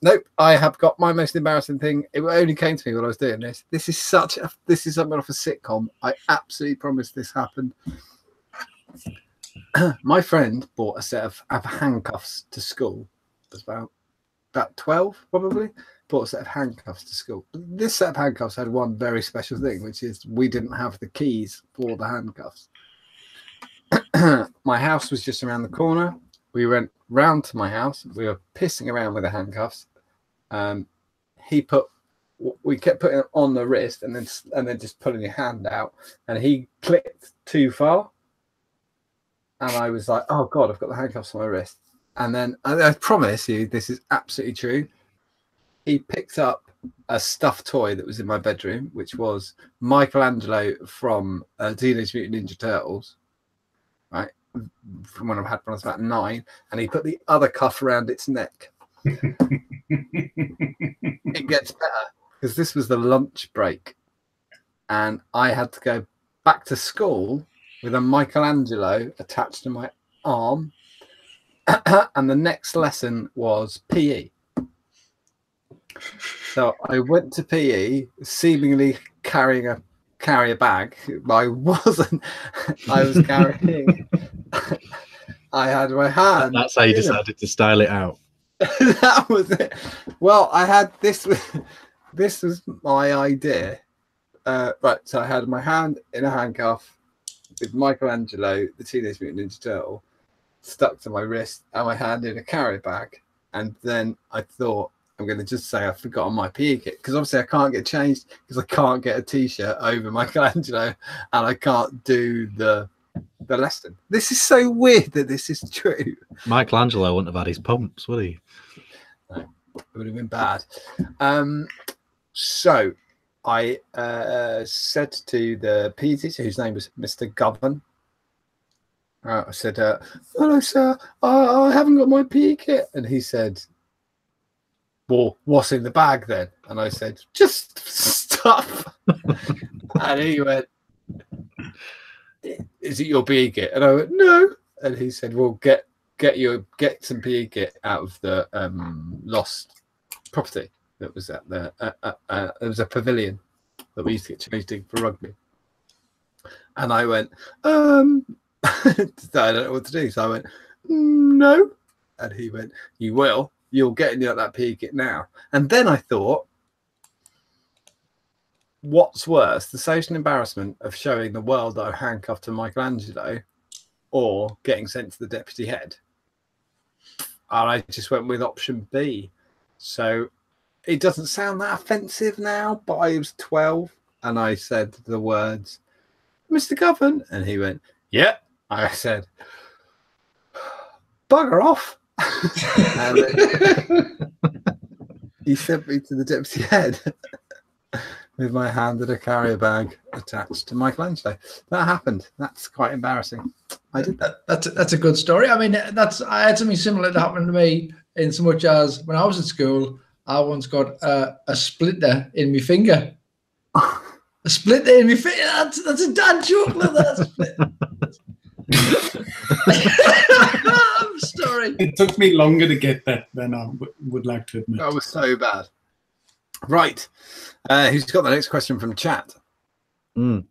Nope, I have got my most embarrassing thing. It only came to me when I was doing this. This is something off a sitcom. I absolutely promise this happened. My friend bought a set of handcuffs to school. It was about 12, probably. Bought a set of handcuffs to school. This set of handcuffs had one very special thing, which is we didn't have the keys for the handcuffs. My house was just around the corner. We went round to my house. We were pissing around with the handcuffs. We kept putting it on the wrist and then just pulling your hand out, and he clicked too far, and I was like, "Oh God, I've got the handcuffs on my wrist." And then I promise you, this is absolutely true. He picked up a stuffed toy that was in my bedroom, which was Michelangelo from Teenage Mutant Ninja Turtles, right? From when I was about 9, and he put the other cuff around its neck. It gets better, because this was the lunch break, and I had to go back to school with a Michelangelo attached to my arm, and the next lesson was PE. So I went to PE, seemingly carrying a bag. I wasn't. I was carrying. I had my hand. That's how you decided to style it out. That was it. Well, I had this. This was my idea. Right, so I had my hand in a handcuff, with Michelangelo, the Teenage Mutant Ninja Turtle, stuck to my wrist and my hand in a carrier bag. And then I thought, I'm going to just say I've forgotten my PE kit, because obviously I can't get changed because I can't get a T-shirt over Michelangelo and I can't do the lesson. This is so weird that this is true. Michelangelo wouldn't have had his pumps, would he? No, it would have been bad. So I said to the PE teacher, whose name was Mr. Govan, I said, hello, sir, I haven't got my PE kit. And he said, well, what's in the bag then? And I said, just stuff. And he went, is it your PE kit? And I went, no. And he said, well, get some PE kit out of the lost property that was at the there was a pavilion that we used to get changed in for rugby. And I went, I don't know what to do. So I went, no. And he went, you will. You'll get that PE kit now. And then I thought, what's worse, the social embarrassment of showing the world that I'm handcuffed to Michelangelo or getting sent to the deputy head? And I just went with option B. So it doesn't sound that offensive now, but I was 12 and I said the words, Mr. Govan. And he went, yeah. I said, bugger off. And he sent me to the deputy head with my hand in a carrier bag attached to Michelangelo. That happened. That's quite embarrassing. I did that. That's a good story. I mean, I had something similar that happened to me, in so much as when I was at school, I once got a splinter in my finger. A splinter in my finger. That's a dad joke. That's a splinter. I'm sorry. It took me longer to get that than I would like to admit. That was so bad. Right. Who's got the next question from chat? They're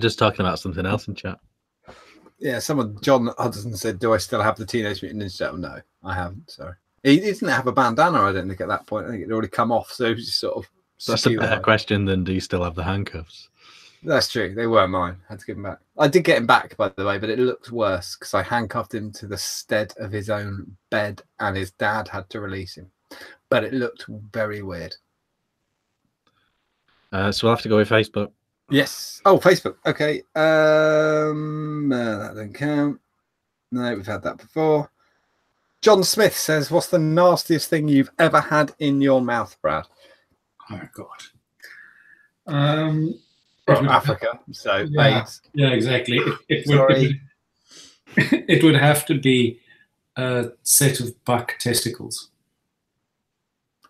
just talking about something else in chat. Yeah, John Hudson said, do I still have the Teenage Mutant Ninja Turtle? No, I haven't. Sorry. He didn't have a bandana, I don't think, at that point. I think it had already come off. So it was just sort of. That's a better question than do you still have the handcuffs? That's true. They were mine. I had to give him back. I did get him back, by the way, but it looked worse because I handcuffed him to the stead of his own bed and his dad had to release him. But it looked very weird. So we'll have to go with Facebook. Yes. Oh, Facebook. Okay. That doesn't count. No, we've had that before. John Smith says, what's the nastiest thing you've ever had in your mouth, Brad? Oh, God. From Africa, so yeah, AIDS. Yeah, exactly. It would have to be a set of buck testicles.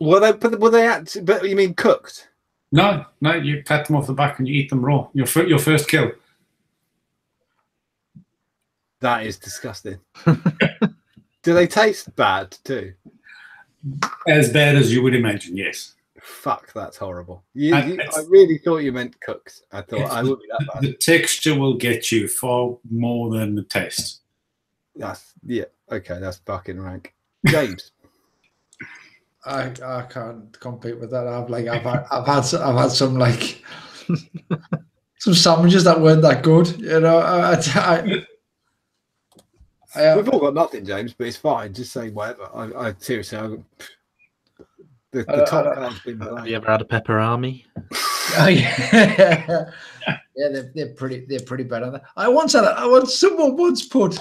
Were they actually, but you mean cooked? No, you pat them off the back and you eat them raw. Your first kill. That is disgusting. Do they taste bad too? As bad as you would imagine, yes. Fuck, that's horrible. I really thought you meant cooked. I thought I would be that bad. The texture will get you far more than the taste. Yeah, okay, that's fucking rank. James. I can't compete with that. I've had some like some sandwiches that weren't that good. You know, we've all got nothing, James, but it's fine. Just say whatever. I seriously, the top card's been blank. Have you ever had a pepperami? Oh, yeah, yeah, they're pretty bad on that. Someone once put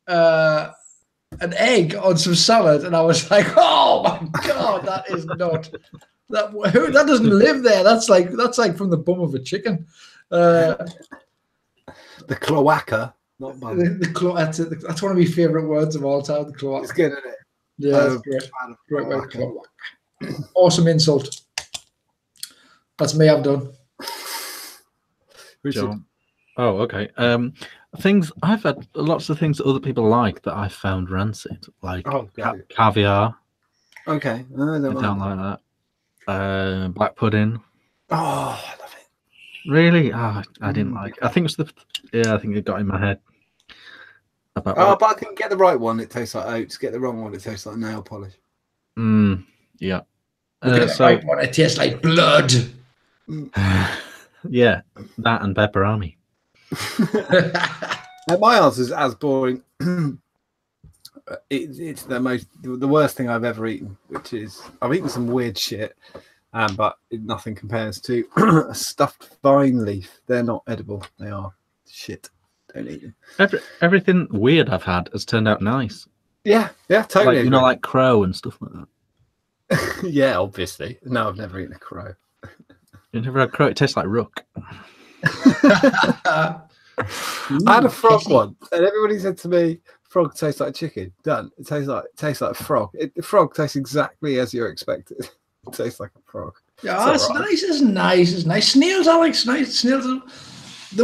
an egg on some salad, and I was like, oh my god, that is not that doesn't live there. That's like from the bum of a chicken. The cloaca, not bum. That's one of my favorite words of all time. The cloaca. It's good, isn't it? Yeah, it's great. Great word, cloaca. Awesome insult. That's me. I'm done. Richard. Oh, okay. Things I've had lots of things that other people like that I found rancid, like caviar. Okay, I don't like that. Black pudding. Oh, I love it. Really? Oh, I didn't like it. I think I think it got in my head. But I can get the right one. It tastes like oats. Get the wrong one. It tastes like nail polish. Yeah. The right one. It tastes like blood. Yeah, that and pepperami. My answer is as boring. It's the worst thing I've ever eaten, which is I've eaten some weird shit, but nothing compares to a stuffed vine leaf. They're not edible. They are shit. Don't eat them. Everything weird I've had has turned out nice. Yeah, totally. Like, you know, like crow and stuff like that. Yeah, obviously. No, I've never eaten a crow. You never had crow? It tastes like rook. I had a frog once, and everybody said to me, "Frog tastes like chicken." Done. It tastes like a frog. The frog tastes exactly as you're expected. It tastes like a frog. Yeah, it's nice. It's nice. It's nice. Snails are like nice. Snails.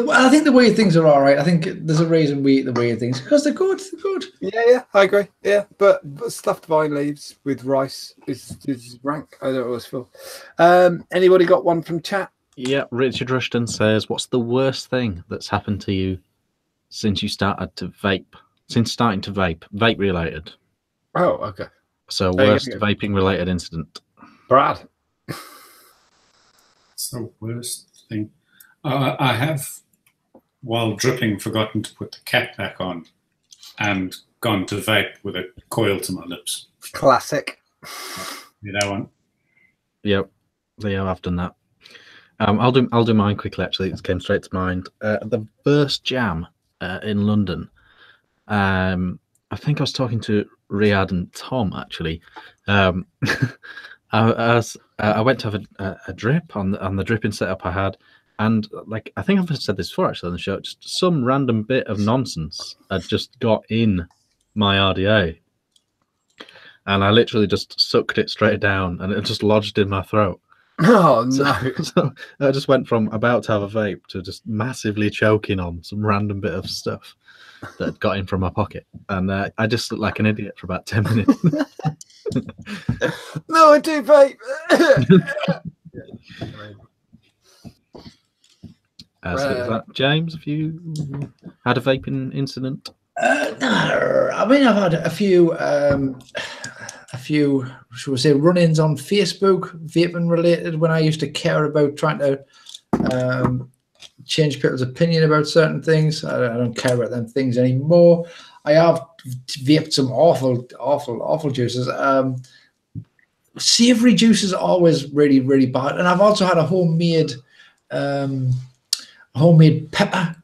I think the weird things are all right. I think there's a reason we eat the weird things because they're good. They're good. Yeah, I agree. Yeah, but stuffed vine leaves with rice is rank. I don't always feel. Anybody got one from chat? Yeah, Richard Rushton says, "What's the worst thing that's happened to you since you started to vape? Since starting to vape, vape related." Oh, okay. So worst vaping related incident. Brad. So worst thing. I have, while dripping, forgotten to put the cap back on and gone to vape with a coil to my lips. Classic. You know one? Yep. Yeah, I've done that. I'll do mine quickly. Actually, it came straight to mind. The first jam in London. I think I was talking to Riyadh and Tom actually. I went to have a drip on the dripping setup I had, and like I think I've said this before actually on the show. Just some random bit of nonsense had just got in my RDA, and I literally just sucked it straight down, and it just lodged in my throat. Oh no! So I just went from about to have a vape to just massively choking on some random bit of stuff that got in from my pocket, and I just looked like an idiot for about 10 minutes. No, I do vape. So is that James? Have you had a vaping incident? No, I mean I've had a few, shall we say, run-ins on Facebook, vaping related. When I used to care about trying to change people's opinion about certain things, I don't care about them things anymore. I have vaped some awful juices. Savory juice is always really, really bad, and I've also had a homemade pepper,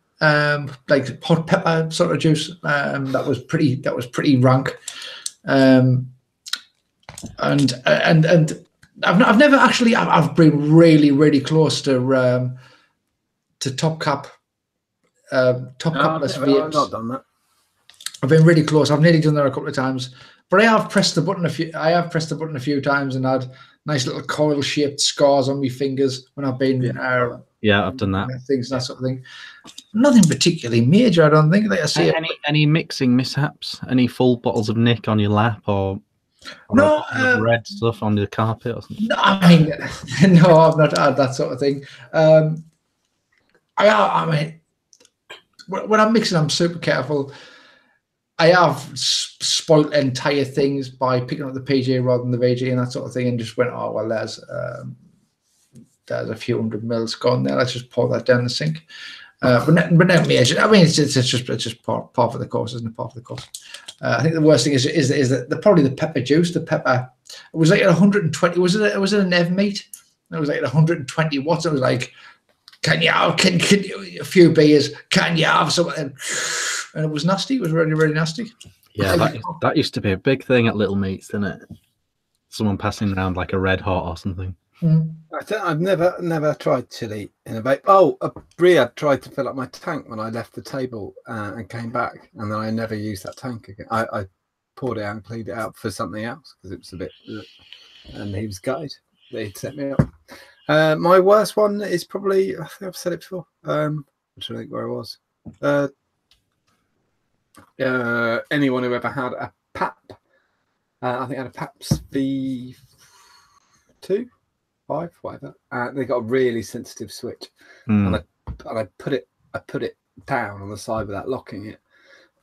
like hot pepper sort of juice. That was pretty rank. And I've never actually. I've been really close to top cap. Capless vapes. I've not done that. I've been really close. I've nearly done that a couple of times, but I have pressed the button a few times and had nice little coil-shaped scars on my fingers when I've been. Yeah, I've done that. Things, that sort of thing. Nothing particularly major, I don't think. Like I say, any mixing mishaps? Any full bottles of Nick on your lap, or no red stuff on your carpet or something? No, I mean, no, I've not had that sort of thing. I mean, when I'm mixing, I'm super careful. I have spoilt entire things by picking up the PJ rather than the VG and that sort of thing, and just went, oh well, there's a few hundred mils gone there. Let's just pour that down the sink. But not major. I mean, it's just part of the course, isn't it? Part of the course. I think the worst thing is that probably the pepper juice. The pepper. It was like at 120. Was it a Nev meat? It was like at 120 watts. It was like, can you have a few beers? Can you have something? And it was nasty. It was really, really nasty. Yeah, that used to be a big thing at Little Meats, didn't it? Someone passing around like a red hot or something. Mm. I've never tried chili in a vape. Oh, Riyadh tried to fill up my tank when I left the table and came back, and then I never used that tank again. I poured it out and cleaned it out for something else because it was a bit, and he was gutted. They'd set me up. My worst one is probably, I think I've said it before. I'm trying to think where I was. Anyone who ever had a PAP, I think I had a PAPS V2, 5, whatever. They got a really sensitive switch, and I put it down on the side without locking it,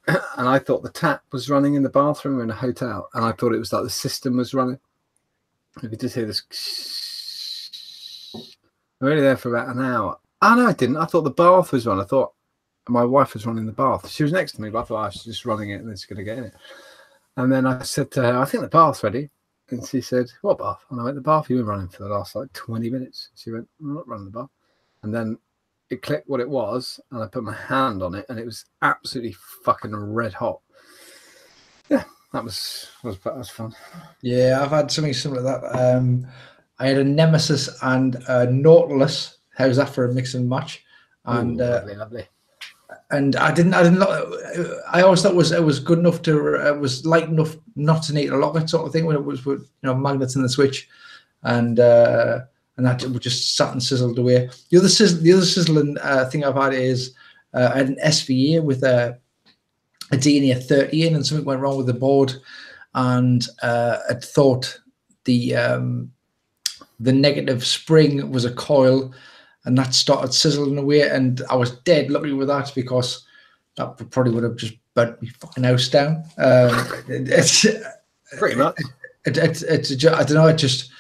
and I thought the tap was running in the bathroom in a hotel, and I thought it was like the system was running. You could just hear this. I'm really there for about an hour. Oh no, I didn't. I thought the bath was on. I thought and my wife was running the bath. She was next to me, but I thought I was just running it and it's going to get in it. And then I said to her, I think the bath's ready. And she said, what bath? And I went, the bath you've been running for the last like 20 minutes. She went, I'm not running the bath. And then it clicked what it was, and I put my hand on it, and it was absolutely fucking red hot. Yeah, that was fun. Yeah, I've had something similar to that. I had a Nemesis and a Nautilus. How's that for a mix and match? And lovely. And I didn't. I always thought it was good enough to. It was light enough not to need to lock it, sort of thing. When it was with magnets in the switch, and that would just sat and sizzled away. The other sizzling thing I've had is I had an SVA with a DNA 30 in, and something went wrong with the board, and I thought the negative spring was a coil, and that started sizzling away, and I was dead lucky with that because that probably would have just burnt my fucking house down. It's pretty much. I don't know. It just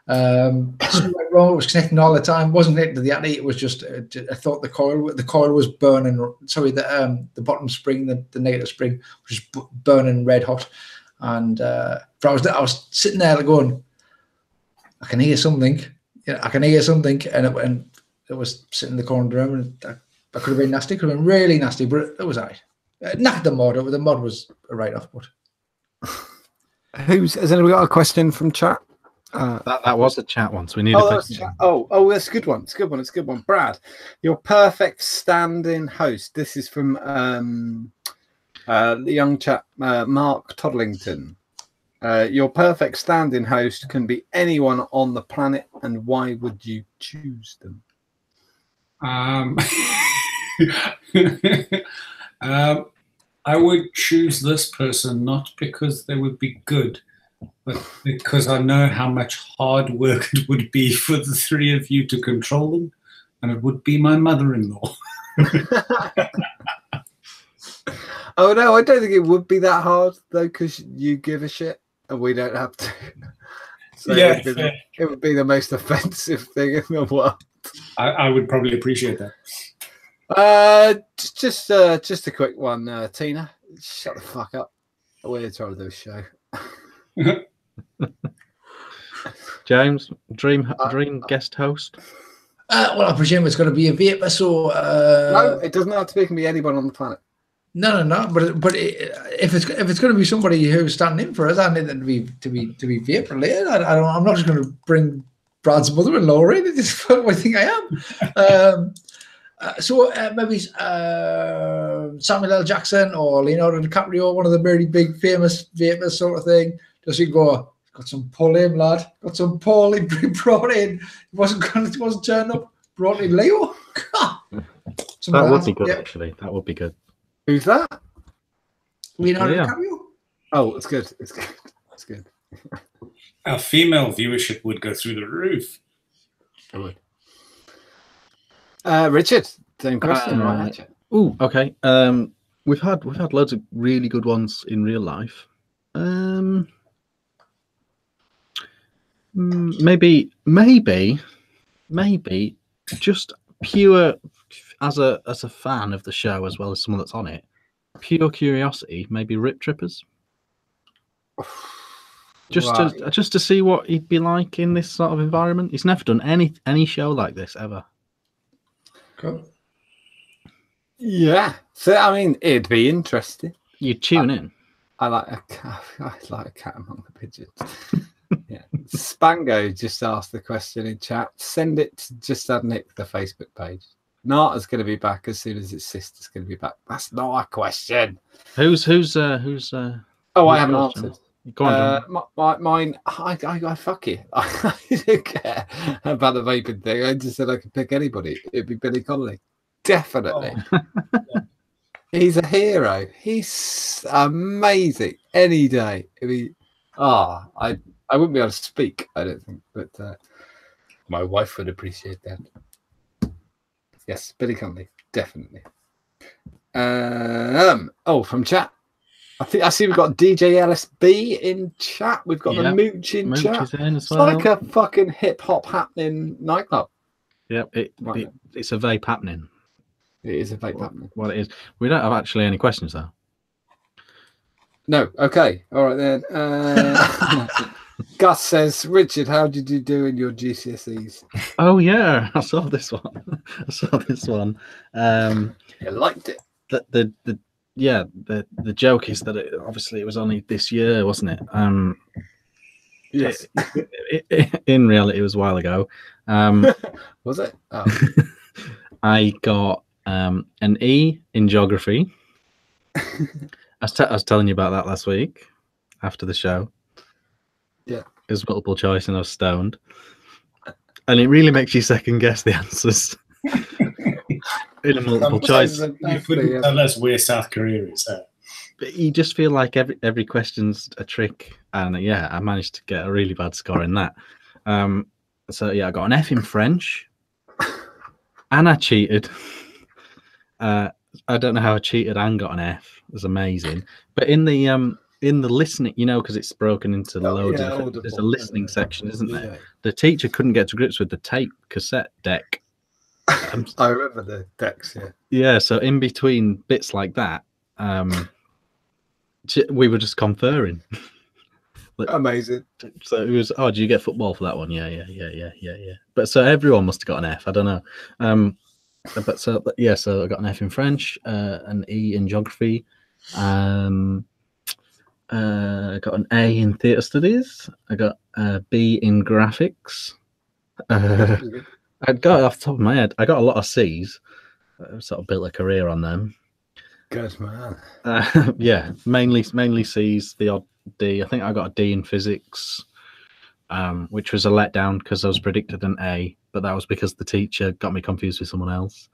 something went wrong. It was connecting all the time. It wasn't connected to the ATI. It was just I thought the coil was burning. Sorry, the bottom spring, the negative spring, was just burning red hot. And I was sitting there going, I can hear something. I can hear something, and it was sitting in the corner of the room, and that could have been nasty. Could have been really nasty, but it was alright. Not the mod. The mod was a write-off. But has anyone got a question from chat? That was a chat once. We need that's a good one. It's a good one. Brad, your perfect stand-in host. This is from the young chap Mark Toddlington. Your perfect stand-in host can be anyone on the planet, and why would you choose them? I would choose this person not because they would be good, but because I know how much hard work it would be for the three of you to control them, and it would be my mother-in-law. Oh no, I don't think it would be that hard though, because you give a shit and we don't have to. So yeah, it would be the most offensive thing in the world. I would probably appreciate that. Just a quick one, Tina. Shut the fuck up. We're trying to do a show. James, dream guest host. Well, I presume it's going to be a vapor. So no, it doesn't have to be. It can be anyone on the planet. No. But if it's going to be somebody who's standing in for us, I need them to be vapor related. I'm not just going to bring Brad's mother-in-law in. It's what I think I am. So maybe Samuel L. Jackson or Leonardo DiCaprio, one of the very big famous vapors, sort of thing. Does he go? Got some pull in, lad. Got some pull. He brought in. He wasn't turned up. Brought in Leo. That would be good, actually. That would be good. Who's that? Leonardo DiCaprio. Oh, it's good. It's good. It's good. Our female viewership would go through the roof. It would. Richard, same question, right? Oh, okay. We've had loads of really good ones in real life. Maybe just pure as a fan of the show as well as someone that's on it. Pure curiosity, maybe Rip Trippers. Just to see what he'd be like in this sort of environment. He's never done any show like this ever. Cool. Yeah. So I mean, it'd be interesting. You'd tune in. I like a cat among the pigeons. Yeah. Spango just asked the question in chat. Send it to Just Add Nick, the Facebook page. Nata's going to be back as soon as its sister's going to be back. That's not a question. Who's Oh, I haven't answered. Go on, mine. I fuck you. I don't care about the vaping thing. I just said I could pick anybody. It'd be Billy Connolly, definitely. Oh. Yeah. He's a hero. He's amazing. Any day. I wouldn't be able to speak, I don't think, but my wife would appreciate that. Yes, Billy Connolly, definitely. From chat. I see we've got DJ LSB in chat. We've got the Mooch in chat. It's like a fucking hip hop happening nightclub. Yep, it's a vape happening. It is a vape happening. what it is. We don't have actually any questions though. No. Okay. All right then. Gus says, Richard, how did you do in your GCSEs? Oh yeah, I saw this one. I saw this one. You liked it. The joke is that obviously it was only this year, wasn't it? Yes. In reality, it was a while ago. Was it? Oh. I got an E in geography. I was telling you about that last week after the show. Yeah. It was multiple choice and I was stoned. And it really makes you second guess the answers in a multiple choice. You couldn't tell us where South Korea is. But you just feel like every question's a trick. And yeah, I managed to get a really bad score in that. So yeah, I got an F in French. And I cheated. I don't know how I cheated and got an F. It was amazing. But in the listening, because it's broken into loads of there's a listening section, isn't there? Yeah. The teacher couldn't get to grips with the tape cassette deck. I remember the decks, yeah. Yeah, so in between bits like that, we were just conferring. Amazing. So it was, do you get football for that one? Yeah. But so everyone must have got an F. I don't know. So I got an F in French, an E in geography. I got an A in theatre studies. I got a B in graphics. I got off the top of my head. I got a lot of C's. I sort of built a career on them. Good man. Yeah, mainly C's. The odd D. I think I got a D in physics, which was a letdown because I was predicted an A, but that was because the teacher got me confused with someone else.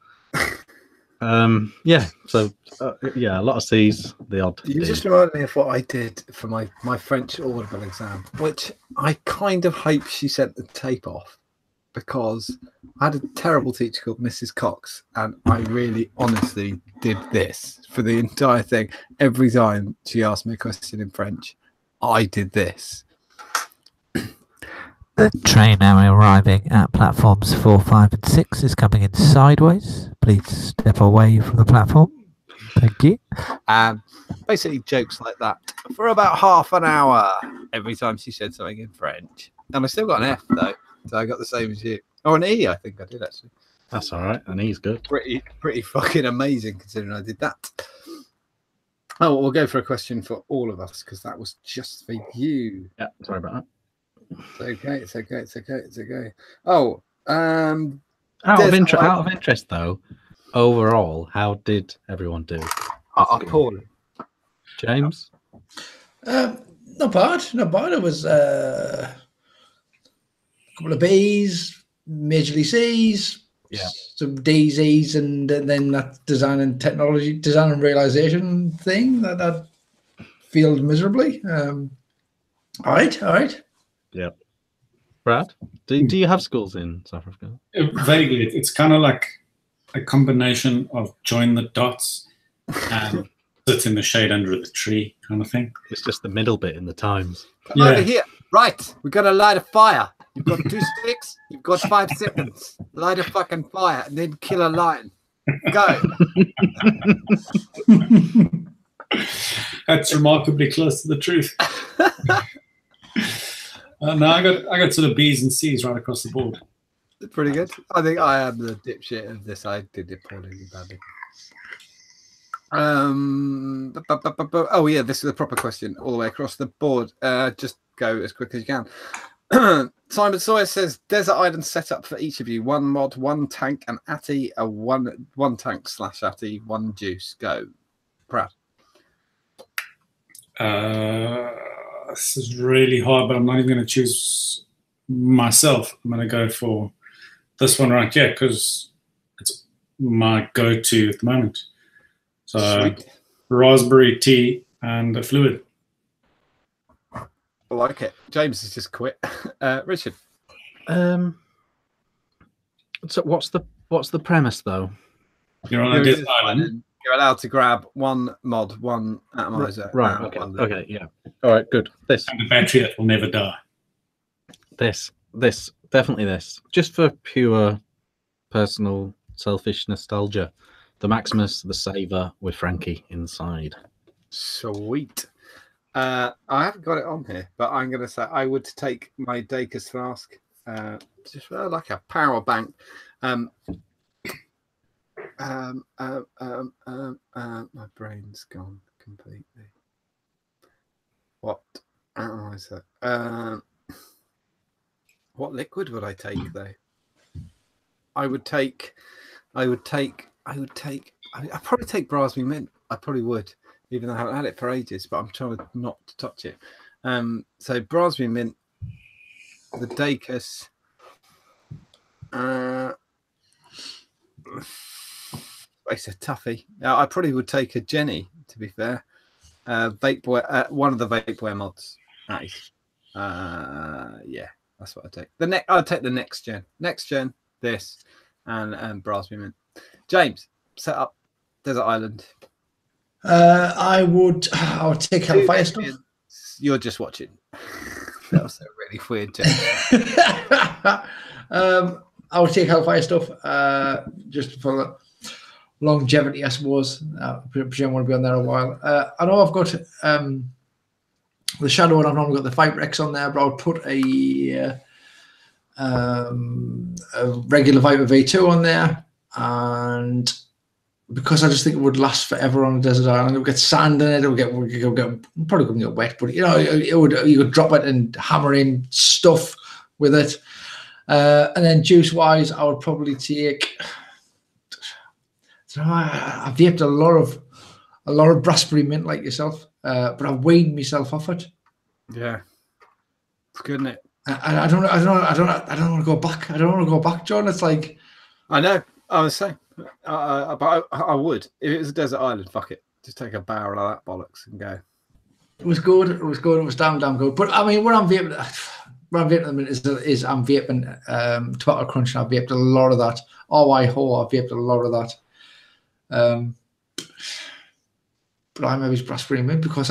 Yeah, so a lot of C's, the odd. You just reminded me of what I did for my French audible exam, which I kind of hope she sent the tape off, because I had a terrible teacher called Mrs. Cox, and I really honestly did this for the entire thing. Every time she asked me a question in French, I did this. The train now arriving at platforms 4, 5 and 6 is coming in sideways. Please step away from the platform. Thank you. Basically jokes like that for about half an hour every time she said something in French. And I still got an F though, so I got the same as you. Or an E, I think I did actually. That's all right. An E's good. Pretty fucking amazing considering I did that. Oh, we'll go for a question for all of us because that was just for you. Yeah, sorry about that. It's okay. Oh, out of interest though, overall, how did everyone do? Appalling. James? Not bad. It was a couple of B's, majorly C's, some D's, E's, and then that design and realization thing that failed miserably. All right. Yeah. Brad, do you have schools in South Africa? Vaguely. It's kind of like a combination of join the dots and sit in the shade under the tree kind of thing. It's just the middle bit in the times. Come over here. Right. We've got to light a fire. You've got 2 sticks. You've got 5 seconds. Light a fucking fire and then kill a lion. Go. That's remarkably close to the truth. No, I got sort of B's and C's right across the board. Pretty good. I think I am the dipshit of this. I did it poorly badly. Oh yeah, this is a proper question all the way across the board. Just go as quick as you can. Simon Sawyer says desert island setup for each of you: 1 mod, 1 tank, and Atty, a one tank / Atty, 1 juice. Go, Brad. This is really hard, but I'm not even going to choose myself. I'm going to go for this one right here because it's my go-to at the moment. So, sweet. Raspberry tea and a fluid. I like it. James has just quit. Richard. So what's the premise though? You're on a desert island. You're allowed to grab 1 mod, 1 atomizer. Right. Okay. Yeah. All right. Good. This and the battery that will never die. This. Definitely this. Just for pure personal selfish nostalgia. The Maximus, the Saver with Frankie inside. Sweet. I haven't got it on here, but I'm going to say I would take my Dacus flask, just like a power bank. My brain's gone completely. What analyzer? What liquid would I take though? I'd probably take raspberry mint. I probably would, even though I haven't had it for ages, but I'm trying not to touch it. So raspberry mint, the Dacus, it's a toughie. I probably would take a Jenny, to be fair. Vapeware, one of the Vapeware mods. Nice. Yeah, that's what I'd take. I'd take the next gen. Next gen, this, and raspberry mint. James, set up Desert Island. I would take Hellfire stuff. You're just watching. That was a really weird joke. I would take Hellfire stuff just for the longevity, I suppose. I presume I want to be on there a while. I know I've got the Shadow and I've not got the Viperex on there, but I would put a regular Viper V2 on there, and because I just think it would last forever on a desert island. It would get sand in it. It would get probably couldn't get wet, but you know, you could drop it and hammer in stuff with it. And then juice wise, I would probably take. I've vaped a lot of raspberry mint like yourself, but I've weaned myself off it. Yeah, it's good, isn't it? I don't want to go back. I don't want to go back, John. It's like I know. I was saying, but I would if it was a desert island. Fuck it, just take a barrel of that bollocks and go. It was good. It was good. It was damn good. But I mean, what I'm vaping at the minute is I'm vaping Tobacco Crunch. And I've vaped a lot of that. I've vaped a lot of that. But I maybe raspberry mint because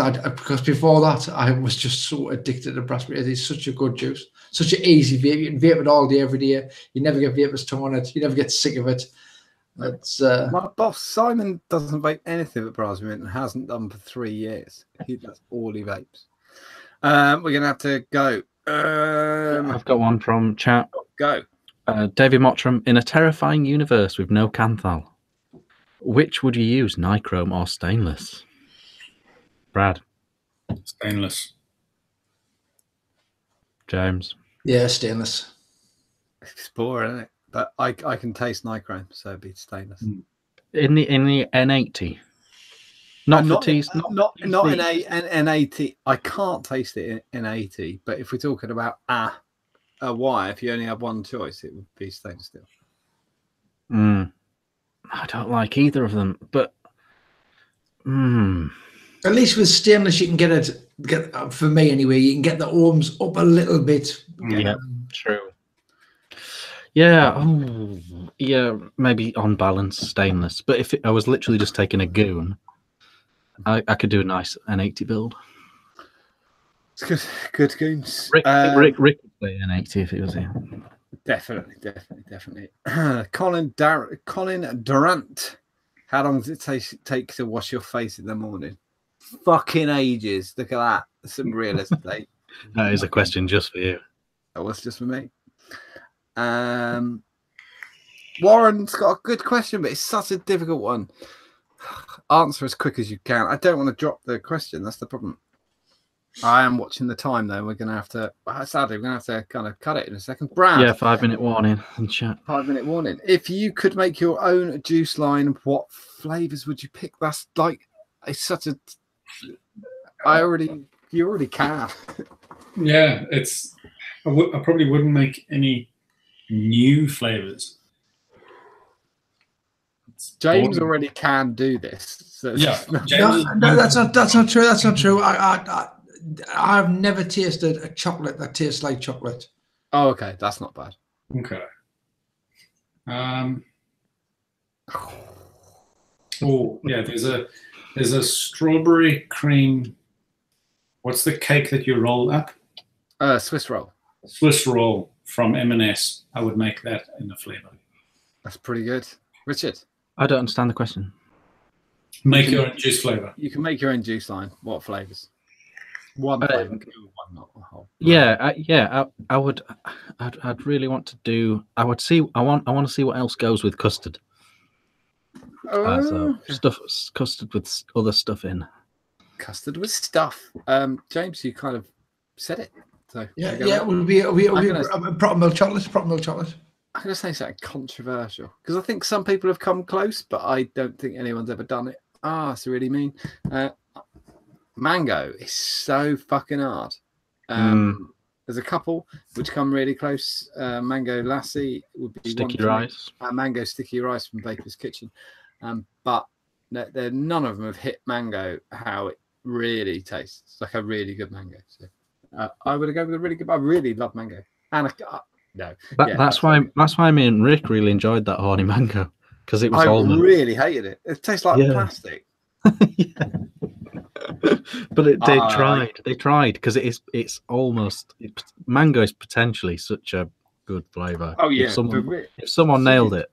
before that I was just so addicted to raspberry. It is such a good juice, such an easy vape. You can vape it all day, every day. You never get vapor's tongue on it. You never get sick of it. It's my boss Simon doesn't vape anything but raspberry mint and hasn't done for 3 years. That's all he vapes. We're gonna have to go. I've got one from chat. Go. David Mottram, in a terrifying universe with no Canthal, which would you use, nichrome or stainless? Brad? Stainless. James? Yeah, stainless. It's boring, isn't it? But I can taste nichrome, so it'd be stainless. In the N80? Not in a N80. I can't taste it in 80, but if we're talking about a wire, if you only have one choice, it would be stainless steel. I don't like either of them, but at least with stainless, you can get for me anyway. You can get the ohms up a little bit. Yeah, true. Yeah, yeah, maybe on balance stainless. But if I was literally just taking a goon, I could do a nice N80 build. It's good goons. Rick would play N80 if he was here. Definitely. Colin Durant. How long does it take to wash your face in the morning? Fucking ages. Look at that. Some real estate. That is a question just for you. That was just for me. Warren's got a good question, but it's such a difficult one. Answer as quick as you can. I don't want to drop the question. That's the problem. I am watching the time, though. We're going to have to, sadly, we're going to have to kind of cut it in a second. Brad. Yeah, 5-minute warning in chat. 5-minute warning. If you could make your own juice line, what flavors would you pick? That's like, it's such a, you already can. Yeah, I probably wouldn't make any new flavors. James already can do this. So yeah, no, that's not true. That's not true. I've never tasted a chocolate that tastes like chocolate. Oh, okay, that's not bad. Okay. Oh yeah, there's a strawberry cream. What's the cake that you roll up? Swiss roll. Swiss roll from M&S. I would make that in the flavor. That's pretty good, Richard. I don't understand the question. Make your own juice flavor. You can make your own juice line. What flavors? One flavor, one, not a whole. Yeah, I would. I'd really want to do. I want to see what else goes with custard. So custard with other stuff in. Custard with stuff. James, you kind of said it. So yeah, it would be proper milk chocolate. Proper milk chocolate. I'm going to say something controversial because I think some people have come close, but I don't think anyone's ever done it. It's really mean. Mango is so fucking hard. There's a couple which come really close. Mango lassi would be sticky rice. Mango sticky rice from Baker's Kitchen, but none of them have hit mango how it really tastes like a really good mango. So I would go with a really good. I really love mango, and that's why me and Rick really enjoyed that horny mango because it was. I really hated it. It tastes like plastic. But they tried because it's almost mango is potentially such a good flavor. Oh yeah, if someone nailed it,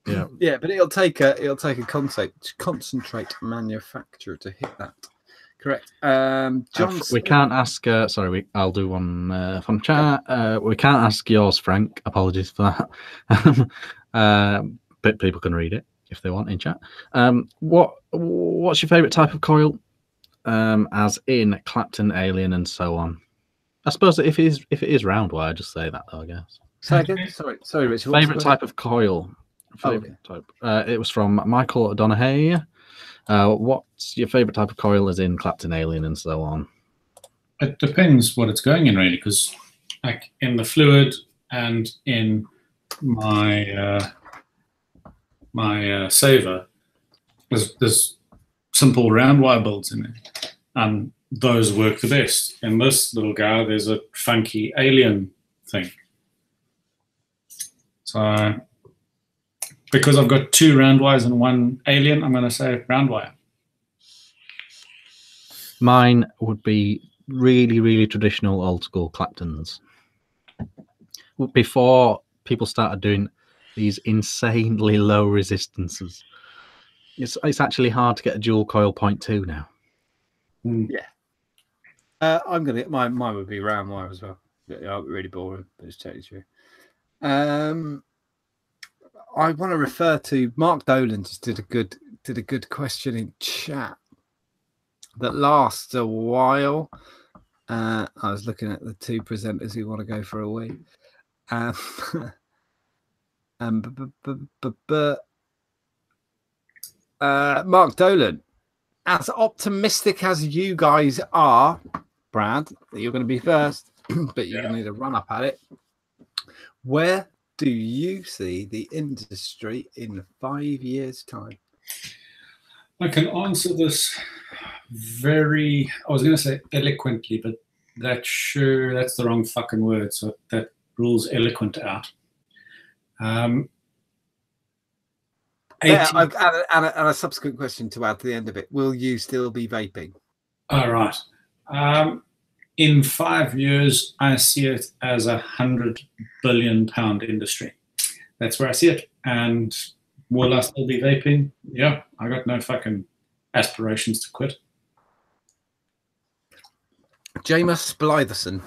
yeah, but it'll take a concentrate manufacturer to hit that. Correct. John, we can't ask. I'll do one from chat. We can't ask yours, Frank. Apologies for that. But people can read it if they want in chat. What's your favourite type of coil? As in Clapton, Alien, and so on. I suppose if it is round wire, just say that though. I guess. Say again. Sorry, Richard. Favourite type of coil. Type. It was from Michael O'Donoghue. What's your favourite type of coil? As in Clapton, Alien, and so on. It depends what it's going in, really, because like in the fluid and in my saver, there's simple round wire builds in it, and those work the best. In this little guy, there's a funky alien thing. So because I've got 2 round wires and 1 alien, I'm going to say round wire. Mine would be really, really traditional old school Claptons. Before people started doing these insanely low resistances. It's actually hard to get a dual coil 0.2 now. Yeah. I'm gonna get mine would be round wire as well. Yeah, really boring, but it's totally true. I want to refer to Mark Dolan. Just did a good question in chat that lasts a while. I was looking at the 2 presenters who want to go for a wee. Mark Dolan, as optimistic as you guys are, Brad, that you're going to be first, but you're going to need a run up at it. Where do you see the industry in 5 years' time? I can answer this I was going to say eloquently, but that's the wrong fucking word. So that rules eloquent out. And a subsequent question to add to the end of it. Will you still be vaping? All right. In 5 years, I see it as £100 billion industry. That's where I see it. And will I still be vaping? Yeah, I got no fucking aspirations to quit. Jameis Blytherson,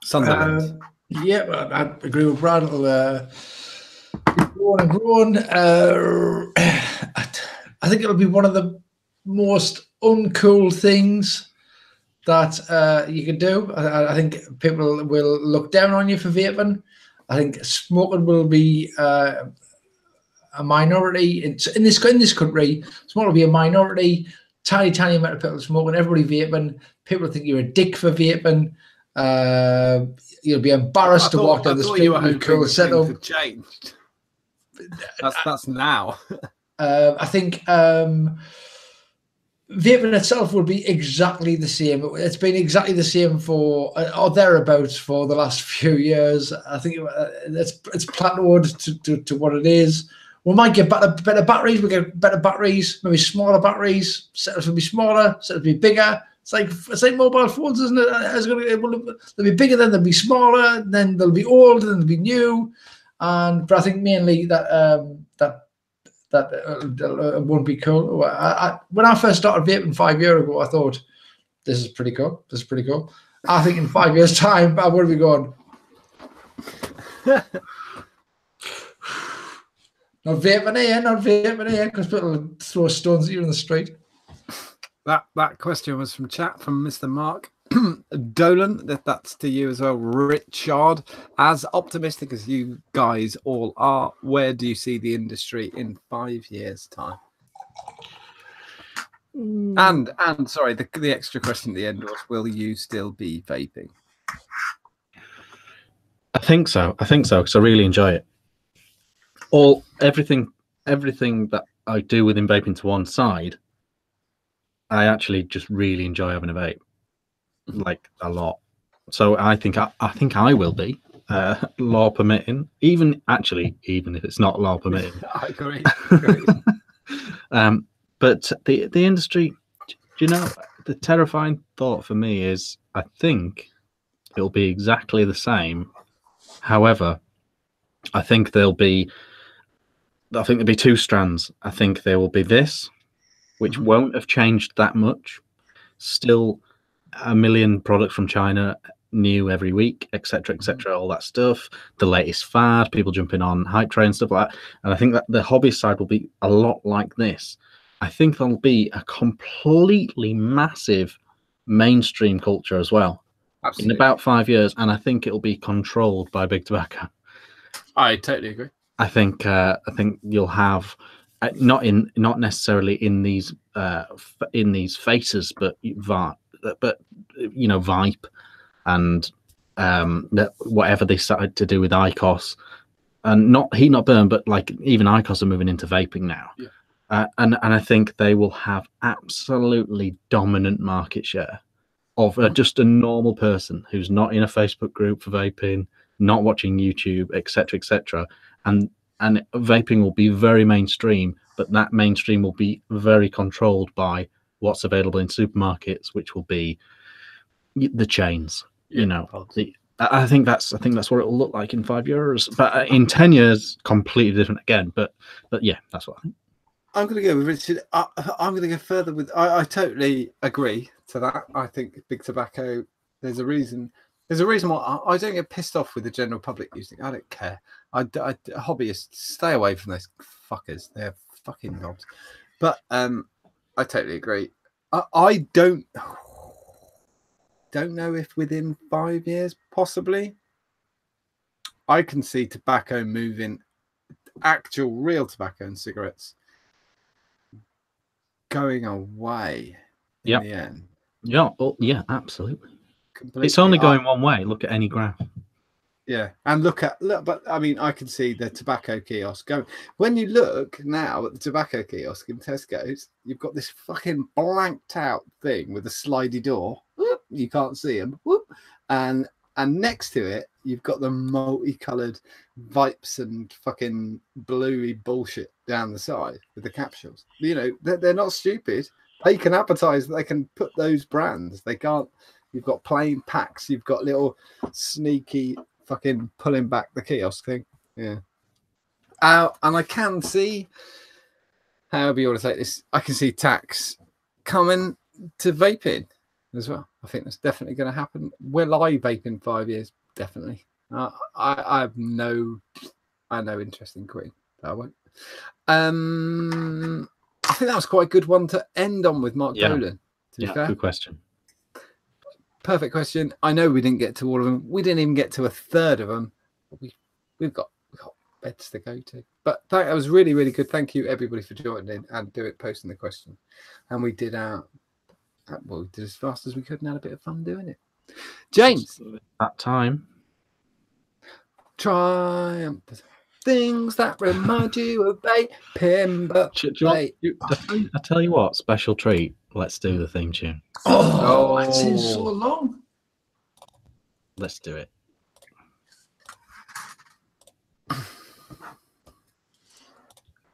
Sunderland. I agree with Brad. It'll grown and grown. I think it'll be one of the most uncool things that you could do. I think people will look down on you for vaping. I think smoking will be a minority in this country. Smoking will be a minority. Tiny amount of people smoking. Everybody vaping. People think you're a dick for vaping. You'll be embarrassed to walk down the street with a cool setup. Changed. That's now. I think vaping itself will be exactly the same. It's been exactly the same for or thereabouts for the last few years. I think it's plateaued to what it is. We might get better batteries. We get better batteries, maybe smaller batteries. Setups will be smaller. Setups will be bigger. It's like mobile phones, isn't it? They'll be bigger, then they'll be smaller, then they'll be old, then they'll be new. But I think mainly that that it won't be cool. When I first started vaping 5 years ago, I thought, this is pretty cool. This is pretty cool. I think in 5 years' time, I would be going, not vaping here, because people will throw stones at you in the street. That question was from chat from Mr. Mark Dolan. That's to you as well, Richard. As optimistic as you guys all are, where do you see the industry in 5 years' time? And sorry, the extra question at the end was, will you still be vaping? I think so because I really enjoy it. Everything that I do within vaping to one side, I actually just really enjoy having a vape, like a lot. So I think I will be, law permitting. Even if it's not law permitting. I agree. But the industry, you know, the terrifying thought for me is I think it'll be exactly the same. However, I think there'll be two strands. I think there will be this, which won't have changed that much. Still, 1 million products from China new every week, etc., etc., all that stuff. The latest fad, people jumping on hype train, stuff like that. And I think that the hobby side will be a lot like this. I think there'll be a completely massive mainstream culture as well. Absolutely. In about 5 years, and I think it'll be controlled by big tobacco. I totally agree. I think you'll have not necessarily in these faces, but you know, Vape and whatever they started to do with IQOS, and not heat not burn, but like even IQOS are moving into vaping now. Yeah. And I think they will have absolutely dominant market share of just a normal person who's not in a Facebook group for vaping, not watching YouTube, etc., etc. And vaping will be very mainstream, but that mainstream will be very controlled by what's available in supermarkets, which will be the chains. Yeah, you know, I think that's what it will look like in 5 years. But in 10 years, completely different again. But yeah, that's what I think. I'm going to go with Richard. I'm going to go further with. I totally agree to that. I think big tobacco. There's a reason why I don't get pissed off with the general public using it. I don't care. Hobbyists, stay away from those fuckers. They're fucking knobs. But I totally agree. I don't know if within 5 years, possibly, I can see tobacco moving, actual real tobacco and cigarettes going away in the end. Yeah, yeah, absolutely. Completely. It's only going one way. Look at any graph. Yeah, and but I mean, I can see the tobacco kiosk going. When you look now at the tobacco kiosk in Tesco's, you've got this fucking blanked out thing with a slidey door. Whoop, you can't see them. Whoop, and next to it, you've got the multicolored vapes and fucking bluey bullshit down the side with the capsules. You know, they're not stupid. They can advertise. They can put those brands. They can't. You've got plain packs. You've got little sneaky fucking pulling back the kiosk thing. Yeah. And I can see, however you want to take this, I can see tax coming to vaping as well. I think that's definitely going to happen. Will I vape in 5 years? Definitely. I have no interest in quitting. I won't. I think that was quite a good one to end on with Mark Dolan. Good question. Perfect question. I know we didn't get to all of them. We didn't even get to a third of them. We've got beds to go to. But that was really, really good. Thank you, everybody, for joining in and posting the question. And we did we did as fast as we could and had a bit of fun doing it. James. That time. Triumph. Things that remind you of vaping, but I tell you what, special treat. Let's do the theme tune. Oh, that seems so long. Let's do it.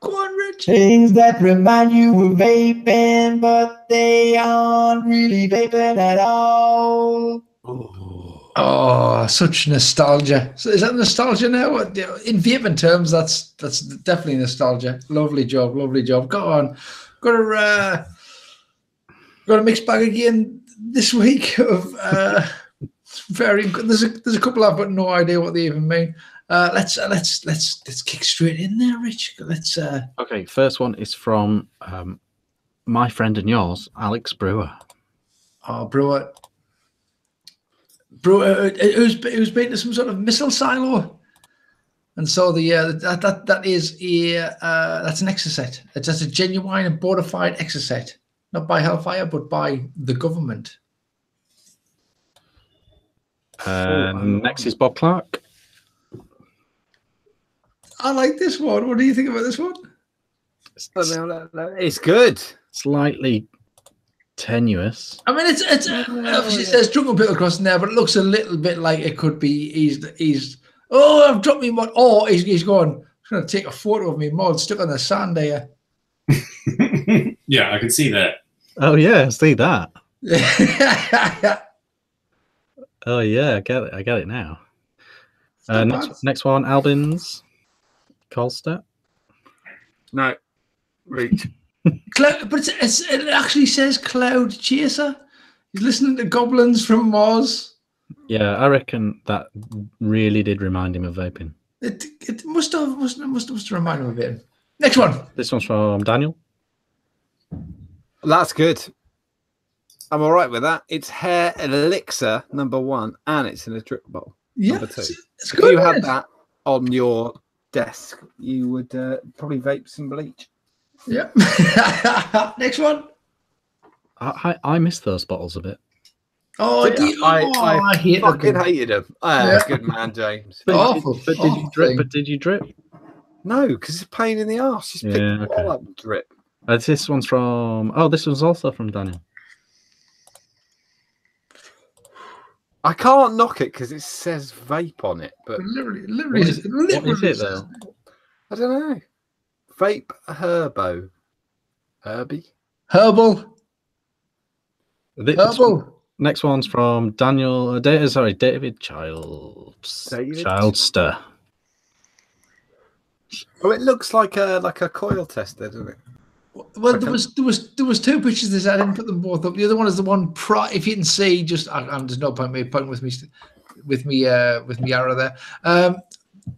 Go on, Rich. Things that remind you of vaping, but they aren't really vaping at all. Oh. Oh, such nostalgia. So is that nostalgia now? In vaping terms, that's definitely nostalgia. Lovely job, lovely job. Go on. Got a mixed bag again this week of very good. There's a couple I've got no idea what they even mean. Let's kick straight in there, Rich. Let's Okay, first one is from my friend and yours, Alex Brewer. Oh, Brewer, who's been to some sort of missile silo, and so that is that's an exocet. That's a genuine and bona fide exocet, not by Hellfire, but by the government. Next is Bob Clark. I like this one. What do you think about this one? It's good. Slightly tenuous. I mean, it's obviously it says drunken people crossing there, but it looks a little bit like it could be he's oh, I've dropped me mod, or he's going to take a photo of me mod stuck on the sand there. Yeah, I can see that. Oh yeah, see that. Oh yeah, I get it now. Next one, Albin's Colster. No, reach. But it actually says Cloud Chaser. He's listening to Goblins from Mars. Yeah, I reckon that really did remind him of vaping. It must have remind him of it. Next one. This one's from Daniel. That's good. I'm all right with that. It's Hair Elixir #1, and it's in a drip bowl. Yeah, #2. it's If good. you had that on your desk, you would probably vape some bleach. Yeah. Next one. I miss those bottles a bit. Oh, I hate fucking them. hated them. Good man, James. Awful. But did you drip? But did you drip? No, because it's a pain in the arse. Just pick the bottle up and drip. This one's from. Oh, this one's also from Daniel. I can't knock it because it says vape on it, but Literally, What is it though? I don't know. Vape Herbo. Herbie? Herbal. Herbal. Next one's from Daniel. David Childster. Oh, it looks like a coil tester, doesn't it? Well, there was two pictures. This I didn't put them both up. The other one is the one. If you can see, just there's no point me pointing with me arrow there.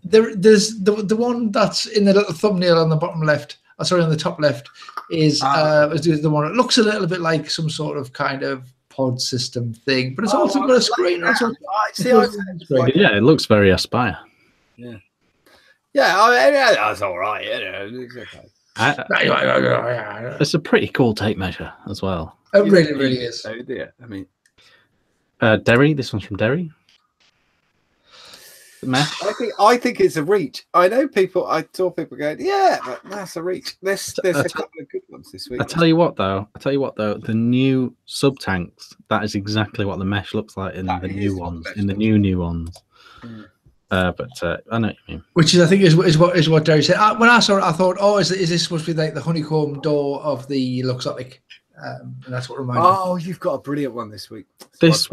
There's the one that's in the little thumbnail on the bottom left. Sorry, on the top left is the one. It looks a little bit like some sort of kind of pod system thing, but it's also got a screen. Yeah, it looks very Aspire. Yeah. Yeah, that's all right. It's okay. It's a pretty cool tape measure as well. It really is. Oh dear. I mean, Derry. This one's from Derry. I think it's a reach. I know people. I saw people going, yeah, but that's a reach. There's a couple of good ones this week. I tell you what though, the new sub tanks. That is exactly what the mesh looks like in the new ones. In the new ones. Mm. But I know what you mean. Which is, I think, is what Derry said. When I saw it, I thought, oh, is this supposed to be like the honeycomb door of the Luxottic? And that's what reminded me. Oh, you've got a brilliant one this week. This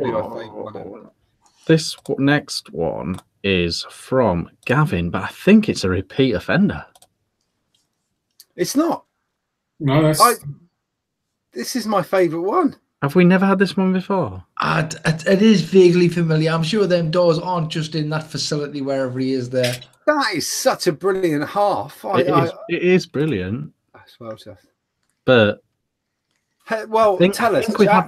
next one is from Gavin, but I think it's a repeat offender. It's not. No, this is my favourite one. Have we never had this one before? It is vaguely familiar. I'm sure them doors aren't just in that facility wherever he is there. That is such a brilliant half. It is brilliant. That's well tough. But tell us. I think we've had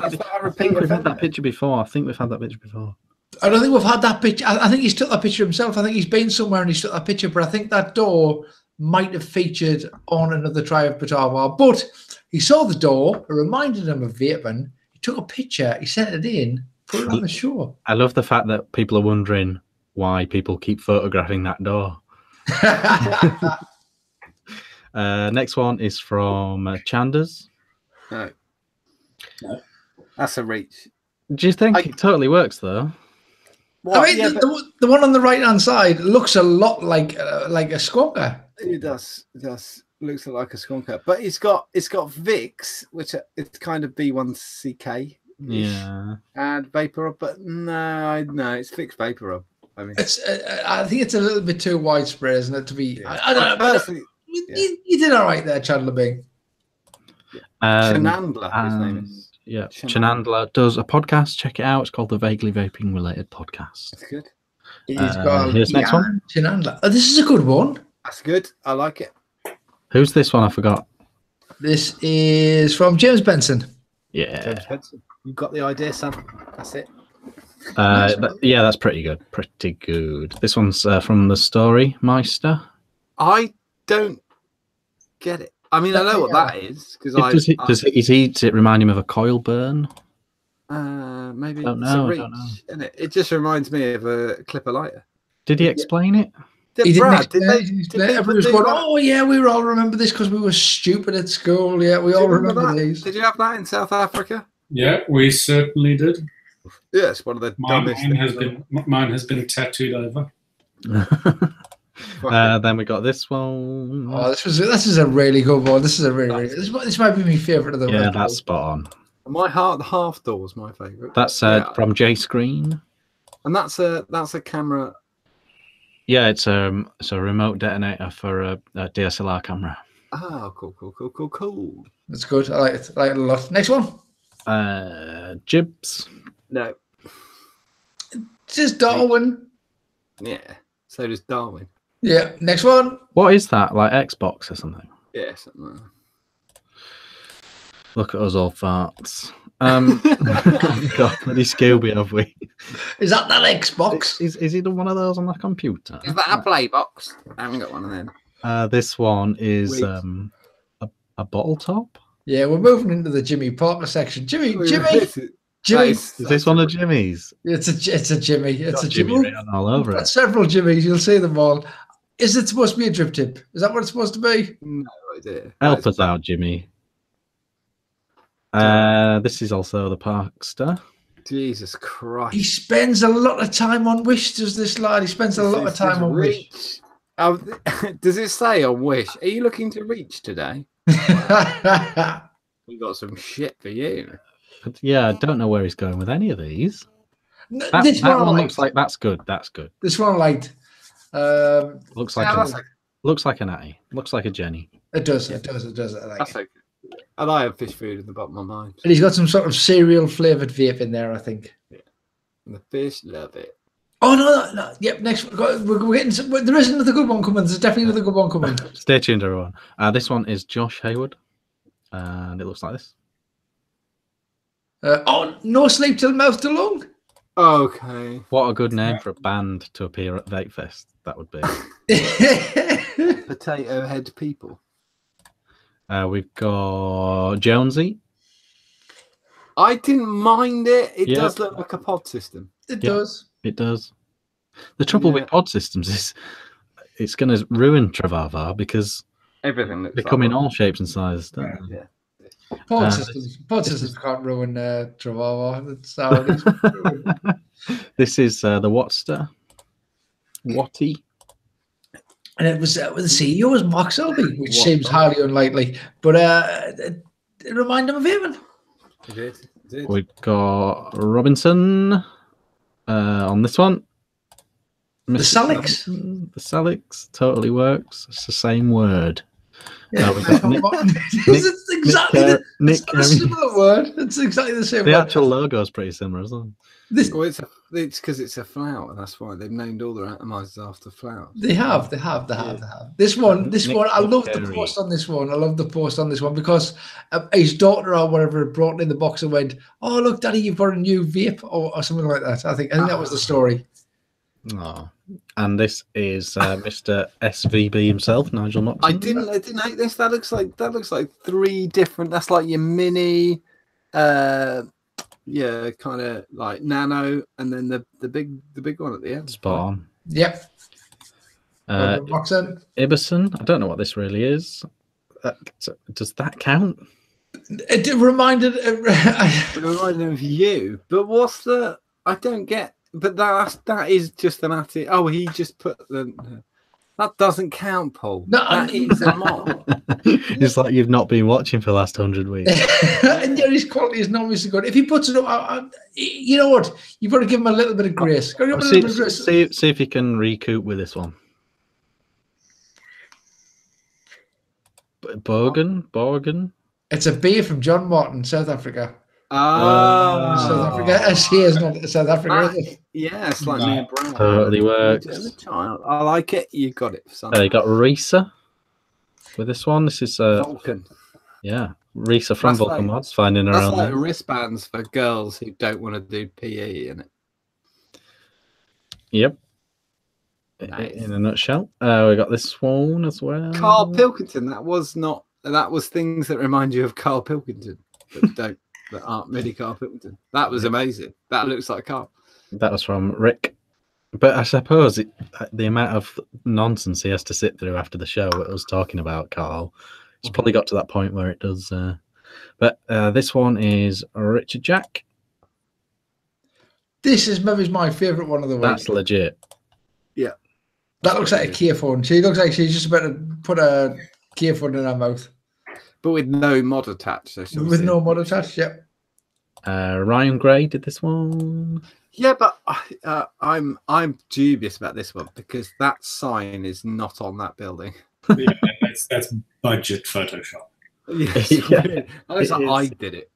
that picture before. I think we've had that picture before. I don't think we've had that picture. I think he's took that picture himself. I think he's been somewhere and he's took that picture. But I think that door might have featured on another try of Batava. But he saw the door. It reminded him of vaping. He took a picture. He sent it in. Put it on the show. I love the fact that people are wondering why people keep photographing that door. Next one is from Chanders. No. That's a reach. Do you think it totally works though? Well, I mean, the one on the right hand side looks a lot like a squonker. It does. It does. Looks like a squonker, but it's got Vicks, which it's kind of B1CK Yeah. Add vapor up, but no, it's fixed vapor up. I mean, I think it's a little bit too widespread, isn't it? To be, yeah. I don't know. But Personally, you did all right there, Chandler Bing. Shenandler, his name is. Yeah, Shenandler. Chenandler does a podcast. Check it out. It's called the Vaguely Vaping Related Podcast. That's good. He's got Here's next one. Chandler. Oh, this is a good one. That's good. I like it. Who's this one? I forgot. This is from James Benson. Yeah. James Spencer. You got the idea, Sam. That's it. Yeah, that's pretty good. Pretty good. This one's from the Story Meister. I don't get it. I mean, I know what that is because Does it remind him of a coil burn? maybe Don't it's a know, reach, don't know. isn't it? It just reminds me of a clipper lighter. Did he explain it? He didn't Brad, explain it, he explained it. Everyone was going, oh, yeah, we all remember this because we were stupid at school. Yeah, we all remember that? these. Did you have that in South Africa? Yeah, we certainly did. Yeah, it's one of the dumbest Mine has been tattooed over. Then we got this one. Oh, this is a really good one. This is a really this might be my favourite of the Yeah, record. that's spot on. My heart, the half door was my favourite. That's from J Screen. And that's a camera. Yeah, it's a remote detonator for a DSLR camera. Oh, cool. That's good. I like it. I like it a lot. Next one. Jibs. No. Just Darwin. Yeah. So does Darwin. Yeah. Next one. What is that? Like Xbox or something? Yeah, something like that. Look at us all farts. God, bloody Scooby, have we? Is that Xbox? Is he done one of those on the computer? Is that a play box? I haven't got one of them. This one is Wait. a bottle top. Yeah, we're moving into the Jimmy Parker section. Jimmy. Is this one of Jimmy's? It's a Jimmy. It's a Jimmy. Written all over Got it. several Jimmys. You'll see them all. Is it supposed to be a drip tip? Is that what it's supposed to be? No idea. Help us out, Jimmy. This is also the Parkster. Jesus Christ. He spends a lot of time on Wish, does this lad? He spends a lot of time on Wish. Oh, does it say on Wish? Are you looking to reach today? We got some shit for you. But yeah, I don't know where he's going with any of these. This That one one I looks like that's good. That's good. This one I liked. Looks like looks like a natty. Looks like a Jenny. It does. I like That's it. okay. And I have fish food in the bottom of my mind. And he's got some sort of cereal flavored vape in there, I think. And the fish love it. Oh no! Yep. Next, we're getting. There is another good one coming. There's definitely another good one coming. Stay tuned, everyone. This one is Josh Hayward, and it looks like this. No sleep till mouth to lung. Okay. What a good name for a band to appear at Vape Fest. That would be. Potato head people. We've got Jonesy. I didn't mind it. It Yeah. does look like a pod system. It Yeah. does. It does. The trouble with pod systems is it's going to ruin Travava because Everything looks they come in like all shapes and sizes, don't they? Yeah. Pod systems can't ruin Travava. That's how it is. This is the Watster. Watty. And it was the CEO was Mark Selby, which What? seems highly unlikely, but it reminded him of him. It is. We've got Robinson on this one. The Salix. The Salix totally works. It's the same word. Yeah, we've got it's exactly Nick a similar word. It's exactly the same The word. actual logo is pretty similar as well. Well, it's because it's a flower. That's why they've named all their atomizers after flowers. They have. This one. I love the Carey. post on this one. I love the post on this one because his daughter or whatever brought in the box and went, "Oh, look, Daddy, you've got a new vape," or something like that. I think that was the story. Oh. And this is Mr. SVB himself, Nigel Moxon. I didn't hate this. That looks like three different. That's like your mini, kind of like nano, and then the big one at the end. Spot on. Yep. Moxon. Ibbison. I don't know what this really is. Does that count? It reminded. It reminded me of you, but what's I don't get. But that is just an attitude. Oh, he just put the. That doesn't count, Paul. No, That is a mod. It's like you've not been watching for the last 100 weeks. And yet his quality is not so good. If he puts it up, you know what? You've got to give him a little bit of grace. Got to give him a little bit of grace. See if you can recoup with this one. Borgen. It's a beer from John Martin, South Africa. Oh, South Africa. She is not South Africa. Is it? Yeah, it's like near Brown. Totally works. I like it. You got it. You got Risa with this one. This is Vulcan. Yeah, Risa from That's Vulcan like- Mods, finding her That's own. like there. wristbands for girls who don't want to do PE in it. Yep. Nice. In a nutshell, we got this one as well. Carl Pilkington. That was things that remind you of Carl Pilkington, that aren't really Carl Pilkington. That was amazing. That looks like Carl. That was from Rick. But I suppose the amount of nonsense he has to sit through after the show it was talking about Carl, it's probably got to that point where it does. But this one is Richard Jack. This is maybe my favourite one of the week. That's legit. Yeah. That looks like a key phone. She looks like she's just about to put a key phone in her mouth. But with no mod attached. So With no mod attached, yep. Ryan Gray did this one. Yeah, but I'm dubious about this one because that sign is not on that building. Yeah, that's budget Photoshop. Yes, Yeah, I was it like, is. I did it.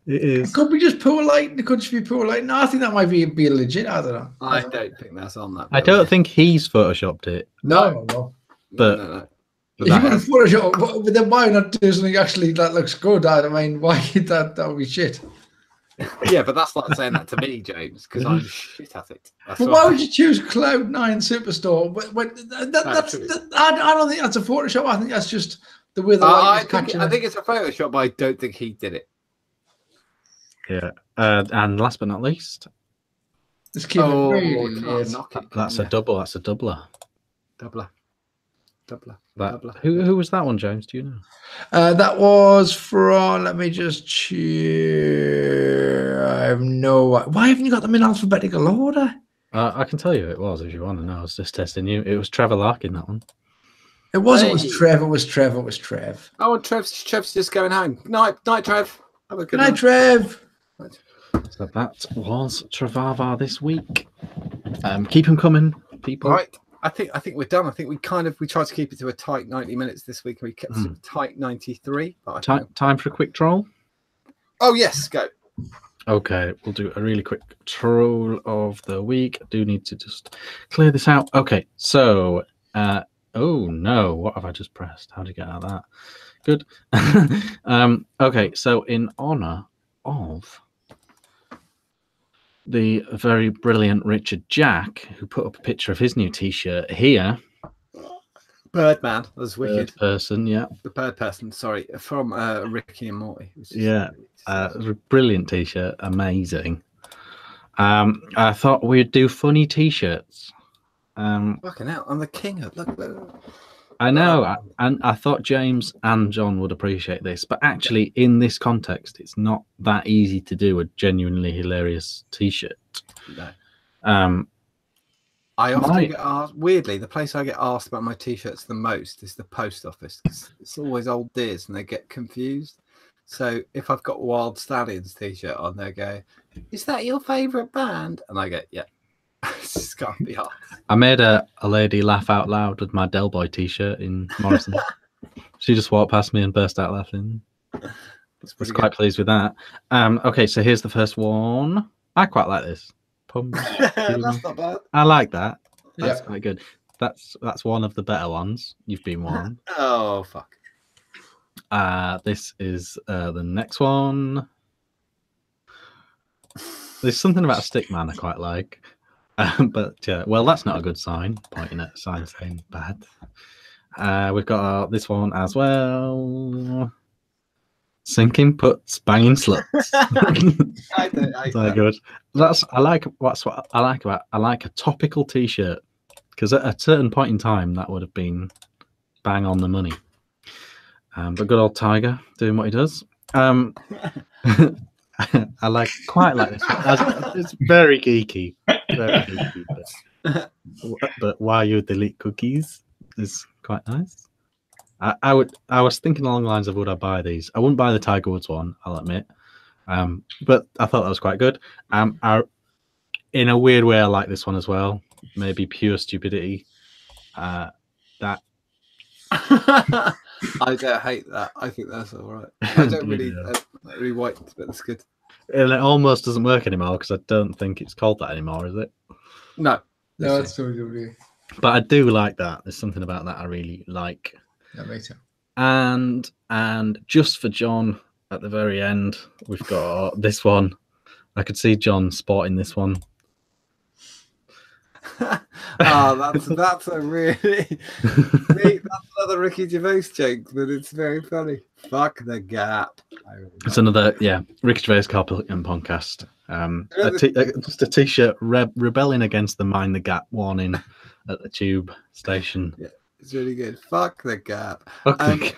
It is. Could be just poor lighting. It could just be poor lighting. No, I think that might be legit. I don't know. I don't think that's on that. I don't think he's photoshopped it, No. but No. If you want to Photoshop, then why not do something actually that looks good? I mean, why that would be shit. Yeah, but that's like saying that to me, James, because I'm shit at it. That's But why would you choose Cloud9 Superstore? I don't think that's a Photoshop. I think that's just the way the light is catching I it. think it's a Photoshop, but I don't think he did it. yeah. And last but not least, Just keep it really can't late. knock it. that's a double. That's a doubler. Doubler. Who was that one, James? Do you know? That was from. Let me just check. I have no. Why haven't you got them in alphabetical order? I can tell you who it was if you want to know. I was just testing you. It was Trevor Larkin, that one. It wasn't. Hey. It was Trev. It was Trev. It was Trev. Oh, and Trev's just going home. Night, Trev. Have a Good good night, night. Trev. So that was Travava this week. Keep them coming, people. Right. I think we're done. I think we tried to keep it to a tight 90 minutes this week. We kept it a tight 93. But Time for a quick troll. Oh yes, go. Okay, we'll do a really quick troll of the week. I do need to just clear this out. Okay, so oh no, what have I just pressed? How to get out of that? Good. Okay, so in honor of the very brilliant Richard Jack, who put up a picture of his new T-shirt here. Birdman. That was wicked. Bird person, yeah. The bird person. Sorry, from Ricky and Morty. Yeah. Brilliant T-shirt, amazing. I thought we'd do funny T-shirts. Fucking hell, I'm the king of look. I know, and I thought James and John would appreciate this, but actually, in this context, it's not that easy to do a genuinely hilarious T-shirt. No. I often get asked. Weirdly, the place I get asked about my T-shirts the most is the post office. It's always old dears, and they get confused. So if I've got Wild Stallions T-shirt on, they go, "Is that your favourite band?" And I go, "Yeah." It's just can't be hard. I made a lady laugh out loud with my Del Boy T-shirt in Morrison. She just walked past me and burst out laughing. I was quite pleased with that. Okay, so here's the first one. I quite like this. That's not bad. I like that. That's Yeah. quite good. That's one of the better ones. You've been warned. Oh fuck. This is the next one. There's something about a stick man I quite like. But well, that's not a good sign. Pointing at a sign saying bad. We've got this one as well. Sinking puts, banging sluts. Very good. I like a topical T-shirt because at a certain point in time that would have been bang on the money. But good old Tiger doing what he does. I quite like this one. It's very geeky. Very geeky. but why you delete cookies is quite nice. I was thinking along the lines of would I buy these? I wouldn't buy the Tiger Woods one, I'll admit. But I thought that was quite good. In a weird way, I like this one as well. Maybe pure stupidity. That I don't hate that. I think that's all right. I don't really, Yeah. not really white, but that's good. And it almost doesn't work anymore because I don't think it's called that anymore, is it? No, No, it's totally. But I do like that. There's something about that I really like. Yeah, me too. And just for John at the very end, we've got this one. I could see John spotting this one. that's a really that's another Ricky Gervais joke, but it's very funny. Fuck the gap. It's another Ricky Gervais Carpet and podcast. Just a t-shirt rebelling against the mind the gap warning at the tube station. Yeah, it's really good. Fuck the gap. Okay.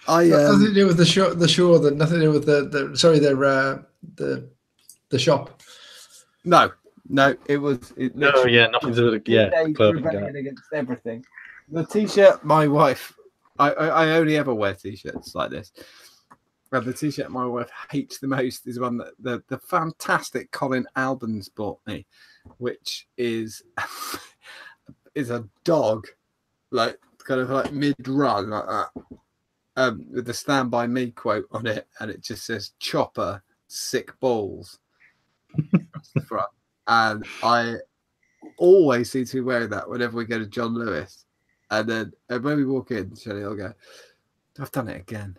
Nothing to do with the show. Nothing to do with the shop. No, it was. Nothing to do with the clothing gap. Against everything. The t-shirt, my wife. I only ever wear t-shirts like this. But the t-shirt my wife hates the most is one that the fantastic Colin Albans bought me, which is a dog, like kind of like mid-run like that, with the "Stand By Me" quote on it, and it just says "Chopper, sick balls" across the front. And I always seem to be wearing that whenever we go to John Lewis. And then when we walk in, Shelley will go, "I've done it again."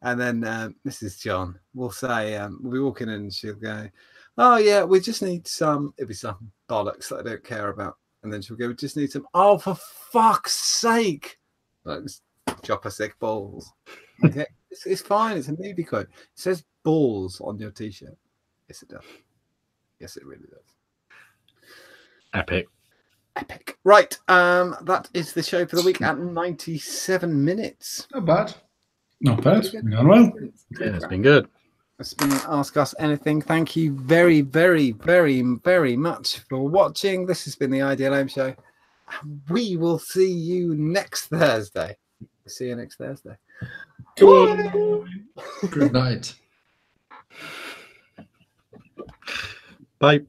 And then Mrs. John will say, we'll be walking in and she'll go, "Oh, yeah, we just need some," it'll be some bollocks that I don't care about. And then she'll go, "We just need some," "Oh, for fuck's sake." Like, "Chopper sick balls." Okay, it's fine. It's a movie quote. It says balls on your t-shirt. Yes, it does. Yes, it really does. Epic. Right. That is the show for the week at 97 minutes. Not bad. Not bad. We've done well. Yeah, it's been good. It's been Ask Us Anything. Thank you very, very, very, very much for watching. This has been the Ideal Home Show. We will see you next Thursday. See you next Thursday. Good night. Bye.